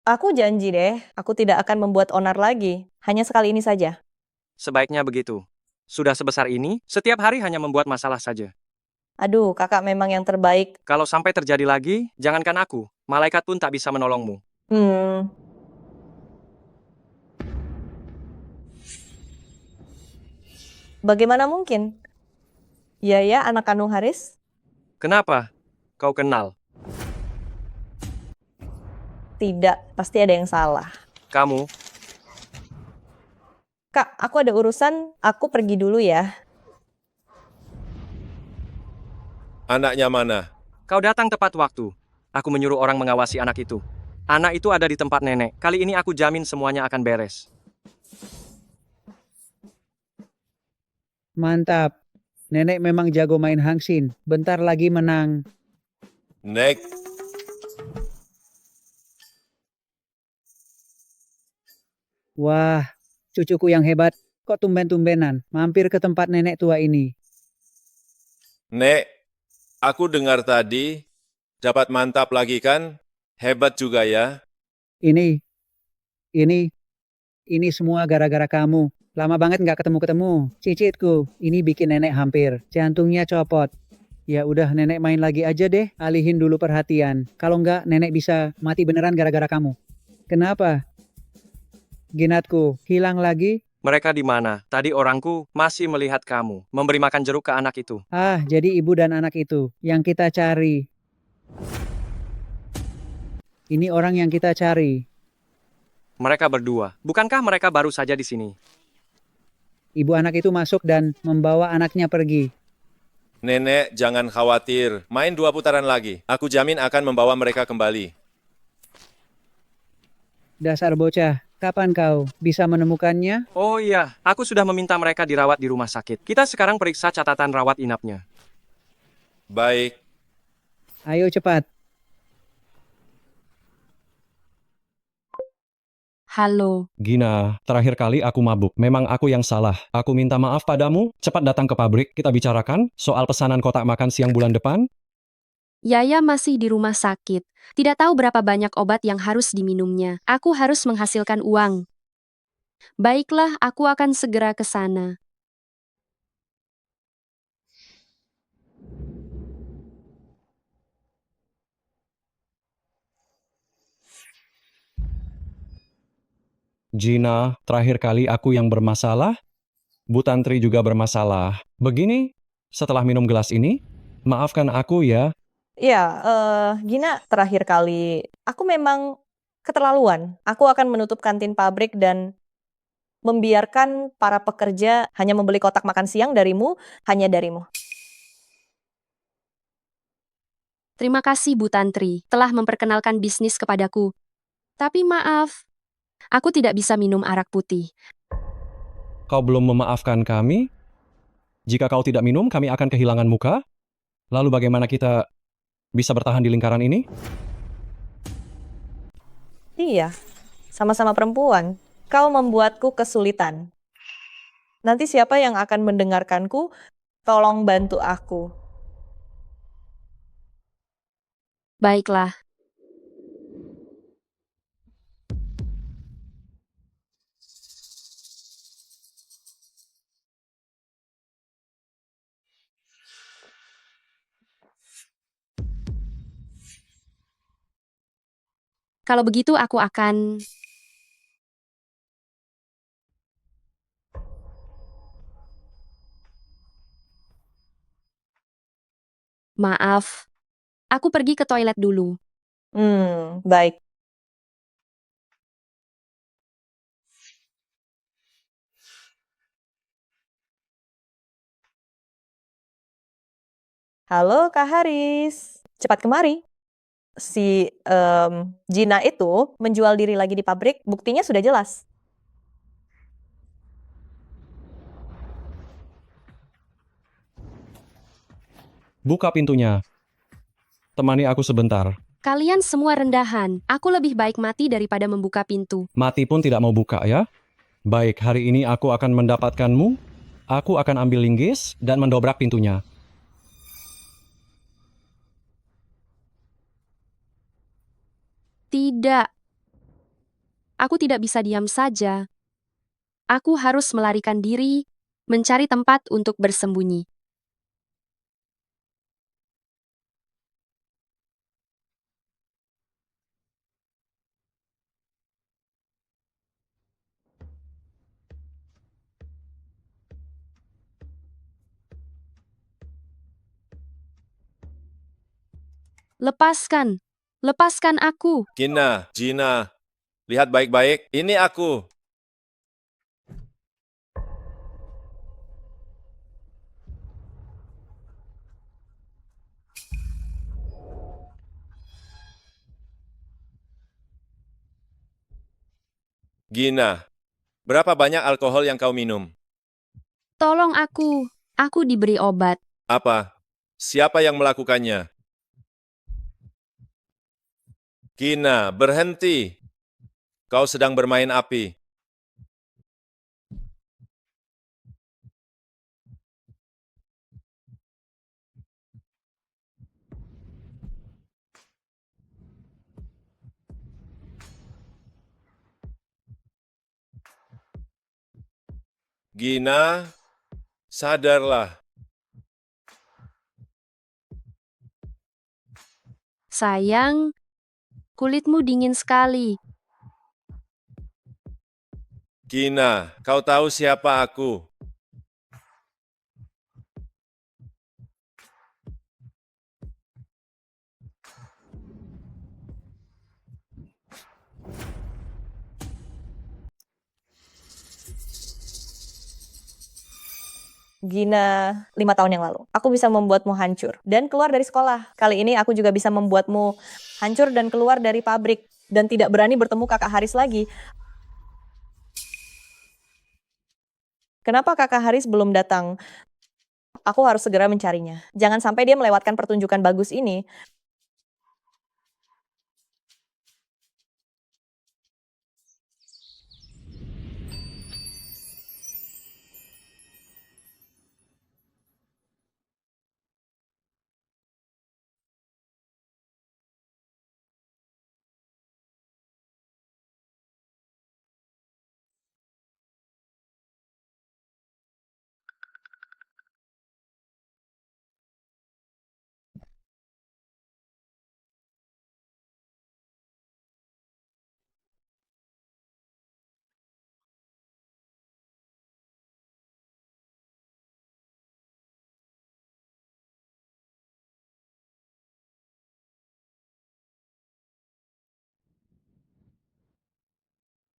Aku janji deh, aku tidak akan membuat onar lagi. Hanya sekali ini saja. Sebaiknya begitu. Sudah sebesar ini, setiap hari hanya membuat masalah saja. Aduh, kakak memang yang terbaik. Kalau sampai terjadi lagi, jangankan aku, malaikat pun tak bisa menolongmu. Hmm, bagaimana mungkin? Ya, anak kandung Haris? Kenapa? Kau kenal. Tidak, pasti ada yang salah. Kamu, Kak, aku ada urusan, aku pergi dulu ya. Anaknya mana? kau datang tepat waktu. Aku menyuruh orang mengawasi anak itu. Anak itu ada di tempat nenek. Kali ini aku jamin semuanya akan beres. Mantap. Nenek memang jago main hangsin. Bentar lagi menang. Nek, Wah, cucuku yang hebat. Kok tumben-tumbenan mampir ke tempat nenek tua ini? Nek, aku dengar tadi dapat mantap lagi kan? Hebat juga ya. Ini, ini, ini semua gara-gara kamu. Lama banget nggak ketemu-ketemu. Cicitku, ini bikin nenek hampir. Jantungnya copot. Ya udah nenek main lagi aja deh. Alihin dulu perhatian. Kalau nggak nenek bisa mati beneran gara-gara kamu. Kenapa? Ginatku, hilang lagi? Mereka di mana? Tadi orangku masih melihat kamu memberi makan jeruk ke anak itu. Ah, jadi ibu dan anak itu yang kita cari. Ini orang yang kita cari. Mereka berdua. Bukankah mereka baru saja di sini? Ibu anak itu masuk dan membawa anaknya pergi. Nenek, jangan khawatir. Main 2 putaran lagi. Aku jamin akan membawa mereka kembali. Dasar bocah, kapan kau bisa menemukannya? Oh iya, aku sudah meminta mereka dirawat di rumah sakit. Kita sekarang periksa catatan rawat inapnya. Baik. Ayo cepat. Halo, Gina, terakhir kali aku mabuk. Memang aku yang salah. Aku minta maaf padamu. Cepat datang ke pabrik. Kita bicarakan soal pesanan kotak makan siang bulan depan. Yaya masih di rumah sakit. Tidak tahu berapa banyak obat yang harus diminumnya. Aku harus menghasilkan uang. Baiklah, aku akan segera ke sana. Gina, terakhir kali aku yang bermasalah, Bu Tantri juga bermasalah. Begini, setelah minum gelas ini, maafkan aku ya. Iya, Gina, terakhir kali aku memang keterlaluan. Aku akan menutup kantin pabrik dan membiarkan para pekerja hanya membeli kotak makan siang darimu, hanya darimu. Terima kasih Bu Tantri telah memperkenalkan bisnis kepadaku. Tapi maaf, aku tidak bisa minum arak putih. Kau belum memaafkan kami? Jika kau tidak minum, kami akan kehilangan muka. Lalu bagaimana kita bisa bertahan di lingkaran ini? Iya, sama-sama perempuan. Kau membuatku kesulitan. Nanti siapa yang akan mendengarkanku? Tolong bantu aku. Baiklah, kalau begitu aku akan... Maaf, aku pergi ke toilet dulu. Baik. Halo Kak Haris, cepat kemari. Si Gina itu menjual diri lagi di pabrik, buktinya sudah jelas. Buka pintunya. Temani aku sebentar. Kalian semua rendahan. Aku lebih baik mati daripada membuka pintu. Mati pun tidak mau buka ya. Baik, hari ini aku akan mendapatkanmu. Aku akan ambil linggis dan mendobrak pintunya. Tidak, aku tidak bisa diam saja. Aku harus melarikan diri, mencari tempat untuk bersembunyi. Lepaskan, lepaskan aku. Gina, lihat baik-baik. Ini aku. Gina, berapa banyak alkohol yang kau minum? Tolong aku diberi obat. Apa? Siapa yang melakukannya? Gina, berhenti. Kau sedang bermain api. Gina, sadarlah. Sayang, kulitmu dingin sekali. Gina, kau tahu siapa aku? Gina, 5 tahun yang lalu. Aku bisa membuatmu hancur dan keluar dari sekolah. Kali ini aku juga bisa membuatmu hancur dan keluar dari pabrik dan tidak berani bertemu Kakak Haris lagi. Kenapa Kakak Haris belum datang? Aku harus segera mencarinya. Jangan sampai dia melewatkan pertunjukan bagus ini.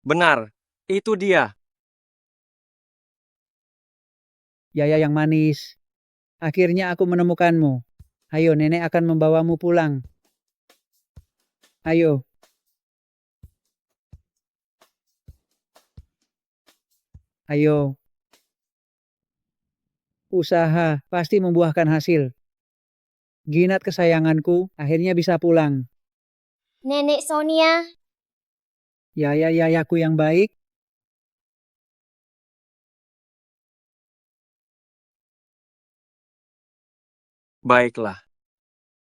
Benar, itu dia. Yaya yang manis. Akhirnya aku menemukanmu. Ayo, nenek akan membawamu pulang. Ayo. Ayo. Usaha pasti membuahkan hasil. Ginat kesayanganku, akhirnya bisa pulang. Nenek Sonia, Yaya yayaku yang baik. Baiklah.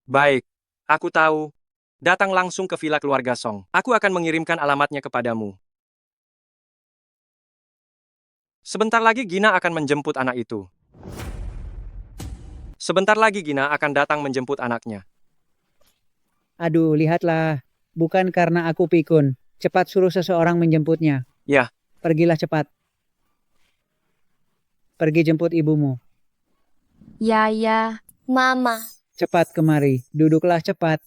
Baik, aku tahu. Datang langsung ke villa keluarga Song. Aku akan mengirimkan alamatnya kepadamu. Sebentar lagi Gina akan menjemput anak itu. Sebentar lagi Gina akan datang menjemput anaknya. Aduh, lihatlah. Bukan karena aku pikun. Cepat suruh seseorang menjemputnya. Ya. Pergilah cepat. Pergi jemput ibumu. Yaya, Mama. Cepat kemari. Duduklah cepat.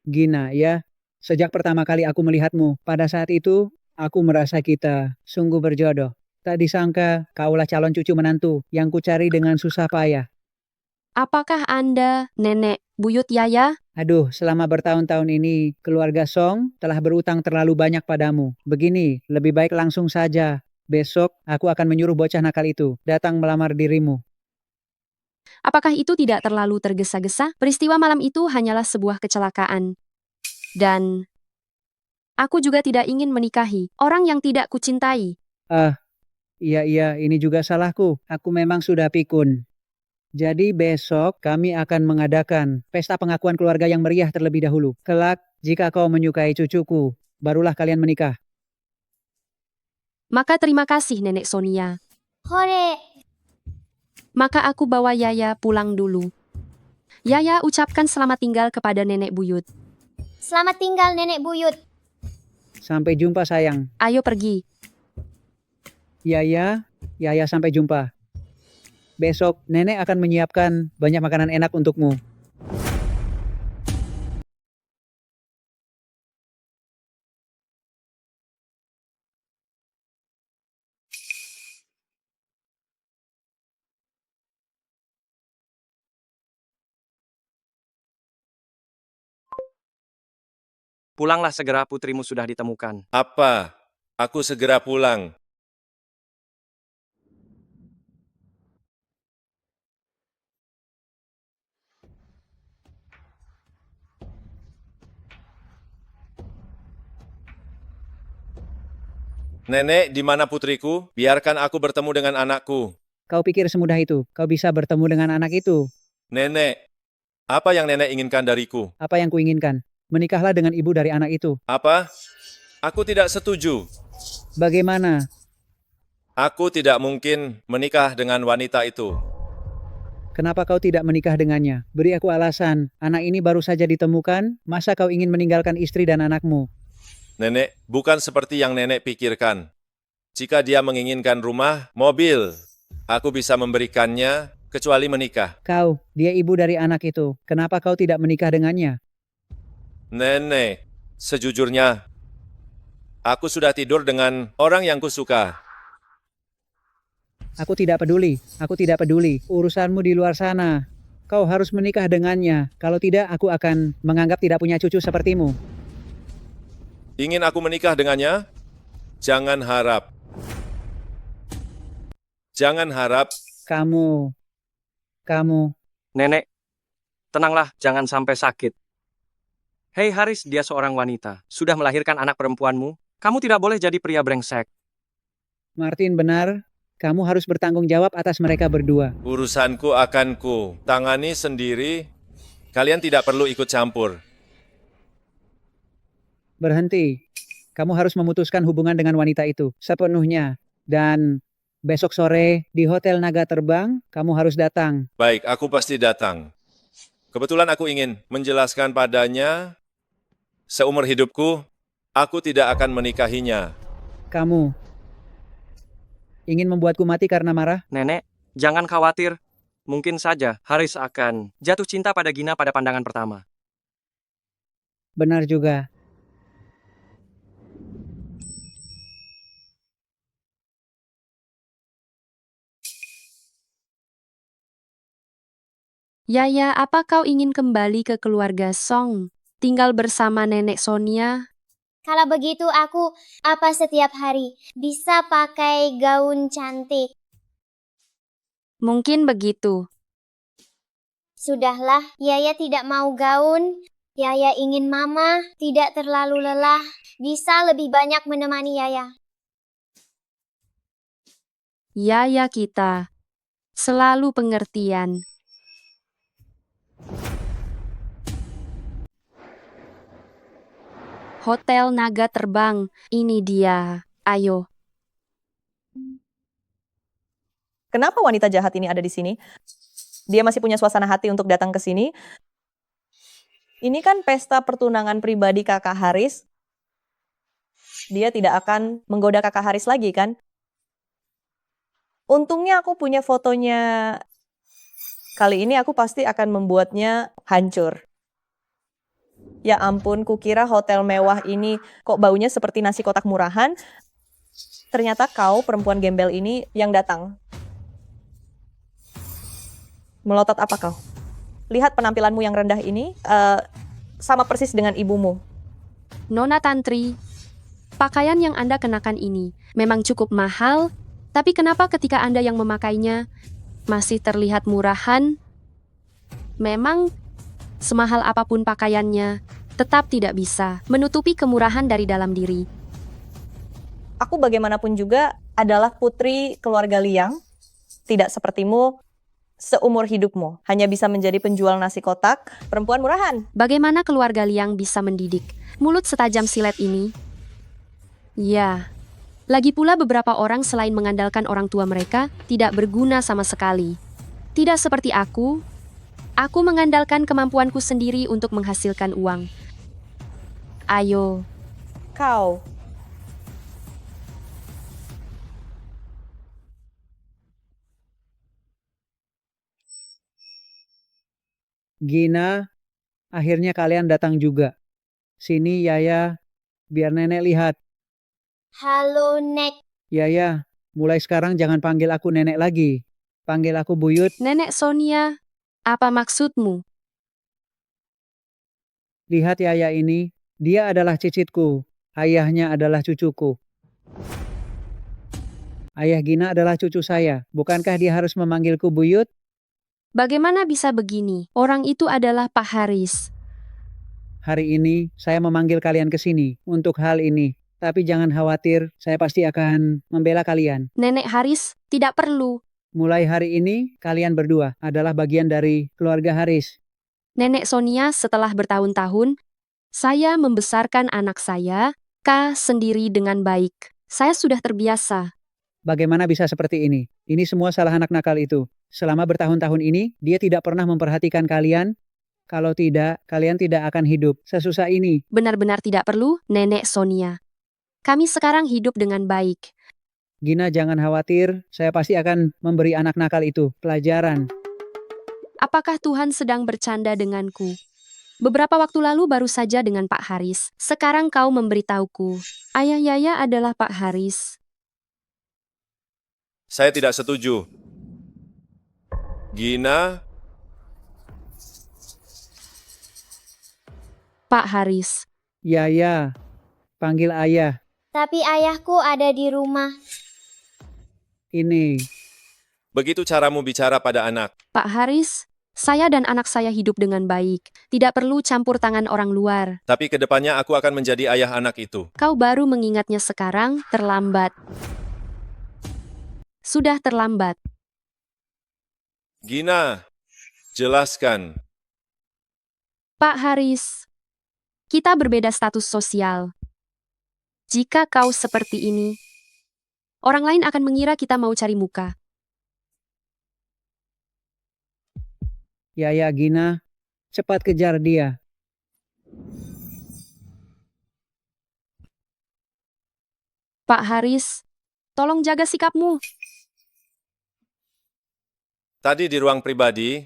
Gina, ya. Sejak pertama kali aku melihatmu, pada saat itu, aku merasa kita sungguh berjodoh. Tak disangka, kaulah calon cucu menantu yang kucari dengan susah payah. apakah Anda, Nenek Buyut Yaya? Aduh, selama bertahun-tahun ini, keluarga Song telah berutang terlalu banyak padamu. Begini, lebih baik langsung saja. Besok, aku akan menyuruh bocah nakal itu datang melamar dirimu. Apakah itu tidak terlalu tergesa-gesa? Peristiwa malam itu hanyalah sebuah kecelakaan. Dan aku juga tidak ingin menikahi orang yang tidak kucintai. Iya, ini juga salahku. Aku memang sudah pikun. Jadi besok kami akan mengadakan pesta pengakuan keluarga yang meriah terlebih dahulu. Kelak, jika kau menyukai cucuku, barulah kalian menikah. Maka terima kasih Nenek Sonia. Hore. Maka aku bawa Yaya pulang dulu. Yaya ucapkan selamat tinggal kepada Nenek Buyut. Selamat tinggal Nenek Buyut. Sampai jumpa sayang. Ayo pergi. Yaya sampai jumpa. Besok nenek akan menyiapkan banyak makanan enak untukmu. Pulanglah segera putrimu sudah ditemukan. Apa? Aku segera pulang. Nenek, di mana putriku? Biarkan aku bertemu dengan anakku. Kau pikir semudah itu? Kau bisa bertemu dengan anak itu? Nenek, apa yang nenek inginkan dariku? Apa yang kuinginkan? Menikahlah dengan ibu dari anak itu. Apa? Aku tidak setuju. Bagaimana? Aku tidak mungkin menikah dengan wanita itu. Kenapa kau tidak menikah dengannya? Beri aku alasan. Anak ini baru saja ditemukan. Masa kau ingin meninggalkan istri dan anakmu? Nenek, bukan seperti yang nenek pikirkan. Jika dia menginginkan rumah, mobil, aku bisa memberikannya kecuali menikah. Dia ibu dari anak itu. Kenapa kau tidak menikah dengannya? Nenek, sejujurnya, aku sudah tidur dengan orang yang kusuka. Aku tidak peduli. Urusanmu di luar sana. Kau harus menikah dengannya. Kalau tidak, aku akan menganggap tidak punya cucu sepertimu. Ingin aku menikah dengannya? Jangan harap. Jangan harap. Kamu. Nenek, tenanglah, jangan sampai sakit. Hei Haris, dia seorang wanita. Sudah melahirkan anak perempuanmu. Kamu tidak boleh jadi pria brengsek. Martin benar. Kamu harus bertanggung jawab atas mereka berdua. Urusanku akan ku tangani sendiri. Kalian tidak perlu ikut campur. Berhenti. Kamu harus memutuskan hubungan dengan wanita itu sepenuhnya. Dan besok sore di Hotel Naga Terbang, kamu harus datang. Baik, aku pasti datang. Kebetulan aku ingin menjelaskan padanya, seumur hidupku, aku tidak akan menikahinya. Kamu ingin membuatku mati karena marah? Nenek, jangan khawatir. Mungkin saja Haris akan jatuh cinta pada Gina pada pandangan pertama. Benar juga. Yaya, apa kau ingin kembali ke keluarga Song? Tinggal bersama Nenek Sonia? Kalau begitu aku apa setiap hari bisa pakai gaun cantik. Mungkin begitu. Sudahlah, Yaya tidak mau gaun. Yaya ingin Mama tidak terlalu lelah. Bisa lebih banyak menemani Yaya. Yaya kita. Selalu pengertian. Hotel Naga Terbang, ini dia. Ayo. Kenapa wanita jahat ini ada di sini? Dia masih punya suasana hati untuk datang ke sini. Ini kan pesta pertunangan pribadi kakak Haris. Dia tidak akan menggoda kakak Haris lagi kan? Untungnya aku punya fotonya. Kali ini aku pasti akan membuatnya hancur. Ya ampun, kukira hotel mewah ini kok baunya seperti nasi kotak murahan. Ternyata kau, perempuan gembel ini, yang datang. Melotot apa kau? Lihat penampilanmu yang rendah ini, sama persis dengan ibumu. Nona Tantri, pakaian yang Anda kenakan ini memang cukup mahal, tapi kenapa ketika Anda yang memakainya masih terlihat murahan? Memang semahal apapun pakaiannya, tetap tidak bisa menutupi kemurahan dari dalam diri. Aku bagaimanapun juga adalah putri keluarga Liang, tidak sepertimu seumur hidupmu. Hanya bisa menjadi penjual nasi kotak, perempuan murahan. Bagaimana keluarga Liang bisa mendidik mulut setajam silet ini? Ya, lagi pula beberapa orang selain mengandalkan orang tua mereka, tidak berguna sama sekali. Tidak seperti aku mengandalkan kemampuanku sendiri untuk menghasilkan uang. Ayo, Kau, Gina, akhirnya kalian datang juga. Sini Yaya, biar nenek lihat. Halo, Nek. Yaya, mulai sekarang jangan panggil aku nenek lagi. Panggil aku buyut. Nenek Sonia, apa maksudmu? Lihat Yaya ini, dia adalah cicitku. Ayahnya adalah cucuku. Ayah Gina adalah cucu saya. Bukankah dia harus memanggilku buyut? Bagaimana bisa begini? Orang itu adalah Pak Haris. Hari ini saya memanggil kalian ke sini untuk hal ini. Tapi jangan khawatir, saya pasti akan membela kalian. Nenek Haris, tidak perlu. Mulai hari ini, kalian berdua adalah bagian dari keluarga Haris. Nenek Sonia setelah bertahun-tahun, saya membesarkan anak saya, K, sendiri dengan baik. Saya sudah terbiasa. Bagaimana bisa seperti ini? Ini semua salah anak nakal itu. Selama bertahun-tahun ini, dia tidak pernah memperhatikan kalian. Kalau tidak, kalian tidak akan hidup sesusah ini. Benar-benar tidak perlu, Nenek Sonia. Kami sekarang hidup dengan baik. Gina, jangan khawatir. Saya pasti akan memberi anak nakal itu pelajaran. Apakah Tuhan sedang bercanda denganku? Beberapa waktu lalu baru saja dengan Pak Haris. Sekarang kau memberitahuku. Ayah Yaya adalah Pak Haris. Saya tidak setuju. Gina, Pak Haris. Yaya, panggil ayah. Tapi ayahku ada di rumah. Ini. begitu caramu bicara pada anak. Pak Haris, saya dan anak saya hidup dengan baik. Tidak perlu campur tangan orang luar. Tapi kedepannya aku akan menjadi ayah anak itu. Kau baru mengingatnya sekarang, terlambat. Sudah terlambat. Gina, jelaskan. Pak Haris, kita berbeda status sosial. Jika kau seperti ini, orang lain akan mengira kita mau cari muka. Yaya, Gina, cepat kejar dia. Pak Haris, tolong jaga sikapmu. Tadi di ruang pribadi,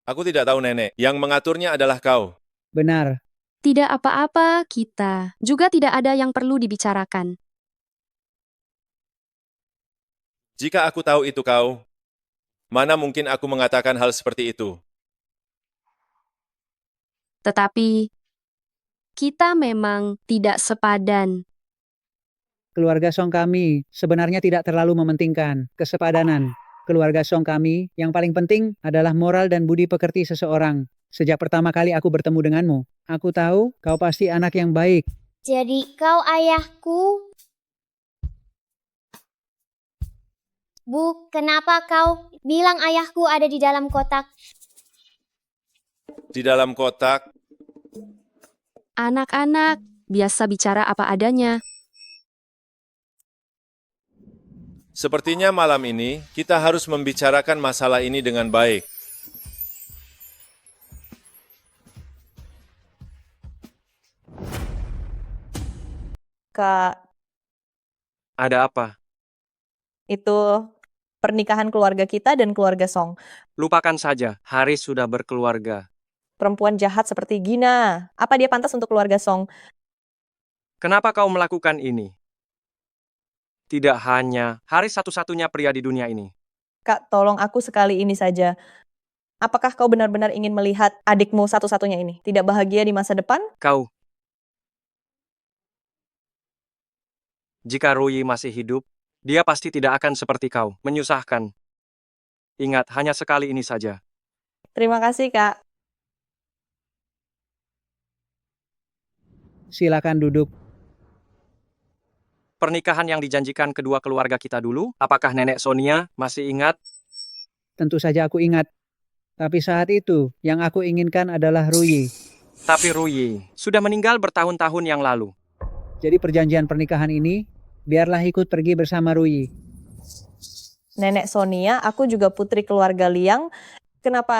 aku tidak tahu nenek. Yang mengaturnya adalah kau. Benar. Tidak apa-apa, kita juga tidak ada yang perlu dibicarakan. Jika aku tahu itu kau, mana mungkin aku mengatakan hal seperti itu? Tetapi kita memang tidak sepadan. Keluarga Song kami sebenarnya tidak terlalu mementingkan kesepadanan. Keluarga Song kami yang paling penting adalah moral dan budi pekerti seseorang. Sejak pertama kali aku bertemu denganmu, aku tahu kau pasti anak yang baik. Jadi kau ayahku? Bu, kenapa kau bilang ayahku ada di dalam kotak? Di dalam kotak, Anak-anak biasa bicara apa adanya. sepertinya malam ini kita harus membicarakan masalah ini dengan baik. Kak, Ada apa? itu pernikahan keluarga kita dan keluarga Song. Lupakan saja, Haris sudah berkeluarga. Perempuan jahat seperti Gina. Apa dia pantas untuk keluarga Song? Kenapa kau melakukan ini? Tidak hanya Haris satu-satunya pria di dunia ini. Kak, tolong aku sekali ini saja. Apakah kau benar-benar ingin melihat adikmu satu-satunya ini tidak bahagia di masa depan? Jika Ruyi masih hidup, dia pasti tidak akan seperti kau, menyusahkan. Ingat, hanya sekali ini saja. Terima kasih, Kak. Silakan duduk. Pernikahan yang dijanjikan kedua keluarga kita dulu, apakah Nenek Sonia masih ingat? Tentu saja aku ingat. Tapi saat itu, yang aku inginkan adalah Ruyi. Tapi Ruyi sudah meninggal bertahun-tahun yang lalu. Jadi perjanjian pernikahan ini, biarlah ikut pergi bersama Ruyi. Nenek Sonia, aku juga putri keluarga Liang. Kenapa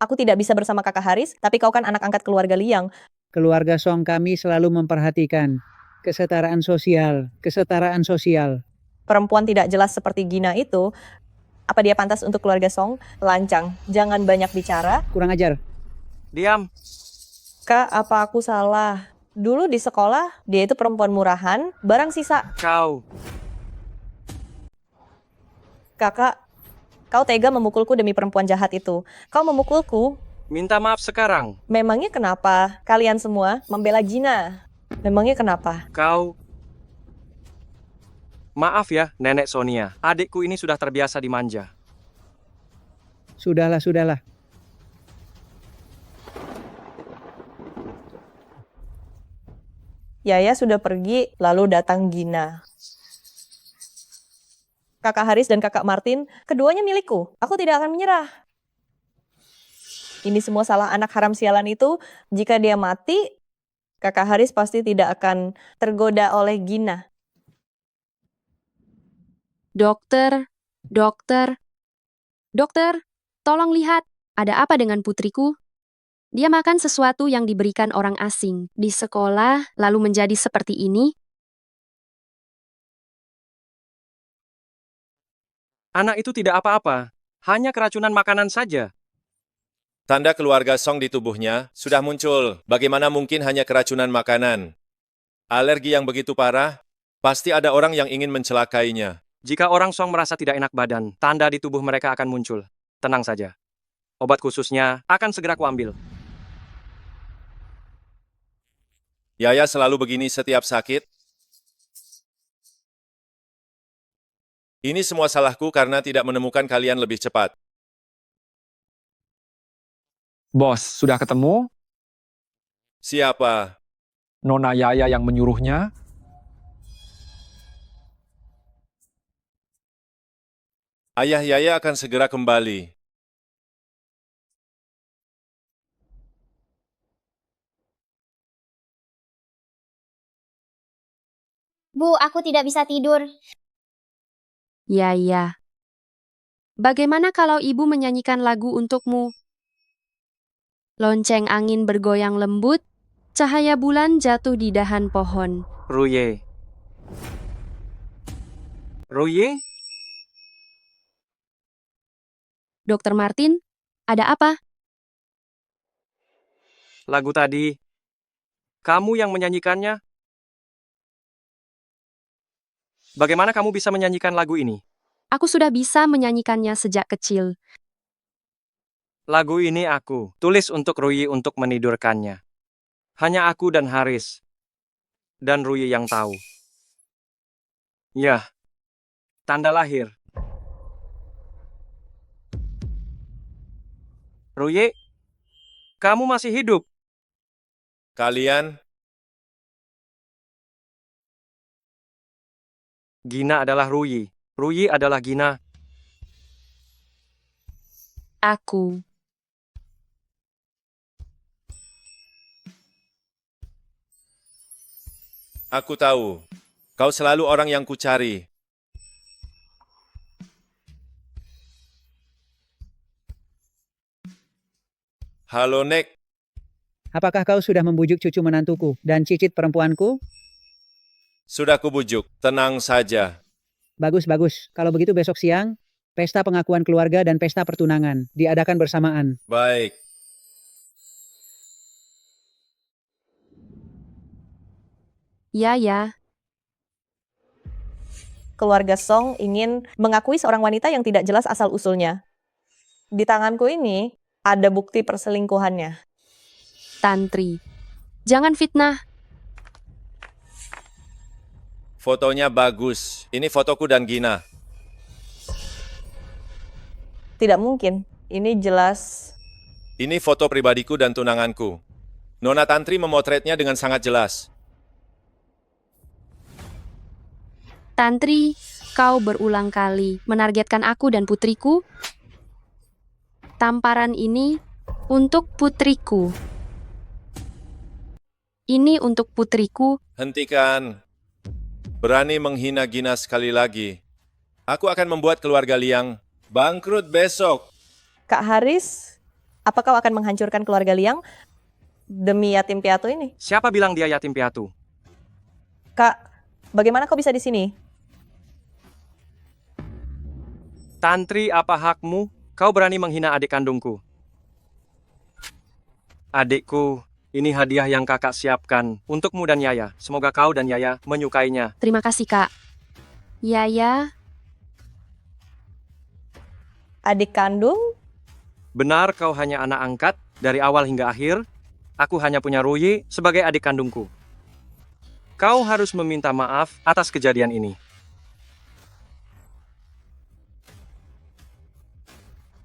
aku tidak bisa bersama kakak Haris? Tapi kau kan anak angkat keluarga Liang. Keluarga Song kami selalu memperhatikan kesetaraan sosial, kesetaraan sosial. Perempuan tidak jelas seperti Gina itu, apa dia pantas untuk keluarga Song? Lancang, jangan banyak bicara. Kurang ajar. Diam. Kak, apa aku salah? Dulu di sekolah, dia itu perempuan murahan, barang sisa. Kakak, kau tega memukulku demi perempuan jahat itu. Kau memukulku, Minta maaf sekarang. memangnya kenapa kalian semua membela Gina? Memangnya kenapa? Maaf ya, Nenek Sonia. Adikku ini sudah terbiasa dimanja. Sudahlah, sudahlah. Yaya sudah pergi, lalu datang Gina. Kakak Haris dan kakak Martin, keduanya milikku. Aku tidak akan menyerah. Ini semua salah anak haram sialan itu. Jika dia mati, kakak Haris pasti tidak akan tergoda oleh Gina. Dokter, tolong lihat, ada apa dengan putriku? Dia makan sesuatu yang diberikan orang asing di sekolah, lalu menjadi seperti ini. Anak itu tidak apa-apa. Hanya keracunan makanan saja. Tanda keluarga Song di tubuhnya sudah muncul. Bagaimana mungkin hanya keracunan makanan? Alergi yang begitu parah, pasti ada orang yang ingin mencelakainya. Jika orang Song merasa tidak enak badan, tanda di tubuh mereka akan muncul. Tenang saja. Obat khususnya akan segera kuambil. Yaya selalu begini setiap sakit. Ini semua salahku karena tidak menemukan kalian lebih cepat. Bos, sudah ketemu? Siapa? Nona Yaya yang menyuruhnya? Ayah Yaya akan segera kembali. Bu, aku tidak bisa tidur. Ya. Bagaimana kalau ibu menyanyikan lagu untukmu? Lonceng angin bergoyang lembut, cahaya bulan jatuh di dahan pohon. Ruye. Dokter Martin, ada apa? Lagu tadi. Kamu yang menyanyikannya? Bagaimana kamu bisa menyanyikan lagu ini? Aku sudah bisa menyanyikannya sejak kecil. Lagu ini aku tulis untuk Ruyi untuk menidurkannya. Hanya aku dan Haris. Dan Ruyi yang tahu. Yah, tanda lahir. Ruyi, kamu masih hidup. Kalian, Gina adalah Ruyi. Ruyi adalah Gina. Aku. aku tahu. Kau selalu orang yang kucari. Halo, Nek. Apakah kau sudah membujuk cucu menantuku dan cicit perempuanku? Sudah kubujuk. Tenang saja. Bagus, bagus. Kalau begitu besok siang, pesta pengakuan keluarga dan pesta pertunangan diadakan bersamaan. Baik. Ya. Keluarga Song ingin mengakui seorang wanita yang tidak jelas asal-usulnya. Di tanganku ini ada bukti perselingkuhannya. Tantri. Jangan fitnah. Fotonya bagus. Ini fotoku dan Gina. Tidak mungkin. Ini jelas. Ini foto pribadiku dan tunanganku. Nona Tantri memotretnya dengan sangat jelas. Tantri, kau berulang kali menargetkan aku dan putriku. Tamparan ini untuk putriku. Ini untuk putriku. Hentikan. Berani menghina Gina sekali lagi. Aku akan membuat keluarga Liang bangkrut besok. Kak Haris, apa kau akan menghancurkan keluarga Liang demi yatim piatu ini? Siapa bilang dia yatim piatu? Kak, bagaimana kau bisa di sini? Tantri, apa hakmu? Kau berani menghina adik kandungku. Adikku, ini hadiah yang kakak siapkan untukmu dan Yaya. Semoga kau dan Yaya menyukainya. Terima kasih, Kak. Ya. Adik kandung? Benar kau hanya anak angkat dari awal hingga akhir. Aku hanya punya Ruyi sebagai adik kandungku. Kau harus meminta maaf atas kejadian ini.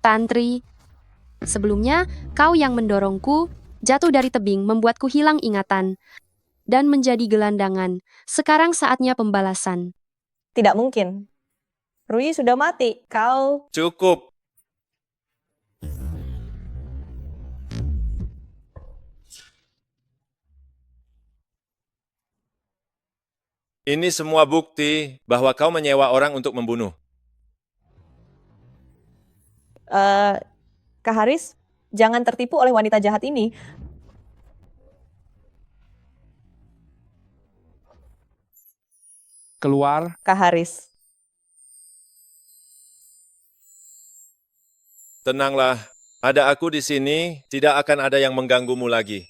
Tantri, sebelumnya kau yang mendorongku jatuh dari tebing membuatku hilang ingatan dan menjadi gelandangan. Sekarang saatnya pembalasan. Tidak mungkin. Ruyi sudah mati. Kau... Cukup. Ini semua bukti bahwa kau menyewa orang untuk membunuh. Kak Haris, jangan tertipu oleh wanita jahat ini. Keluar, Kak Haris. Tenanglah, ada aku di sini, tidak akan ada yang mengganggumu lagi.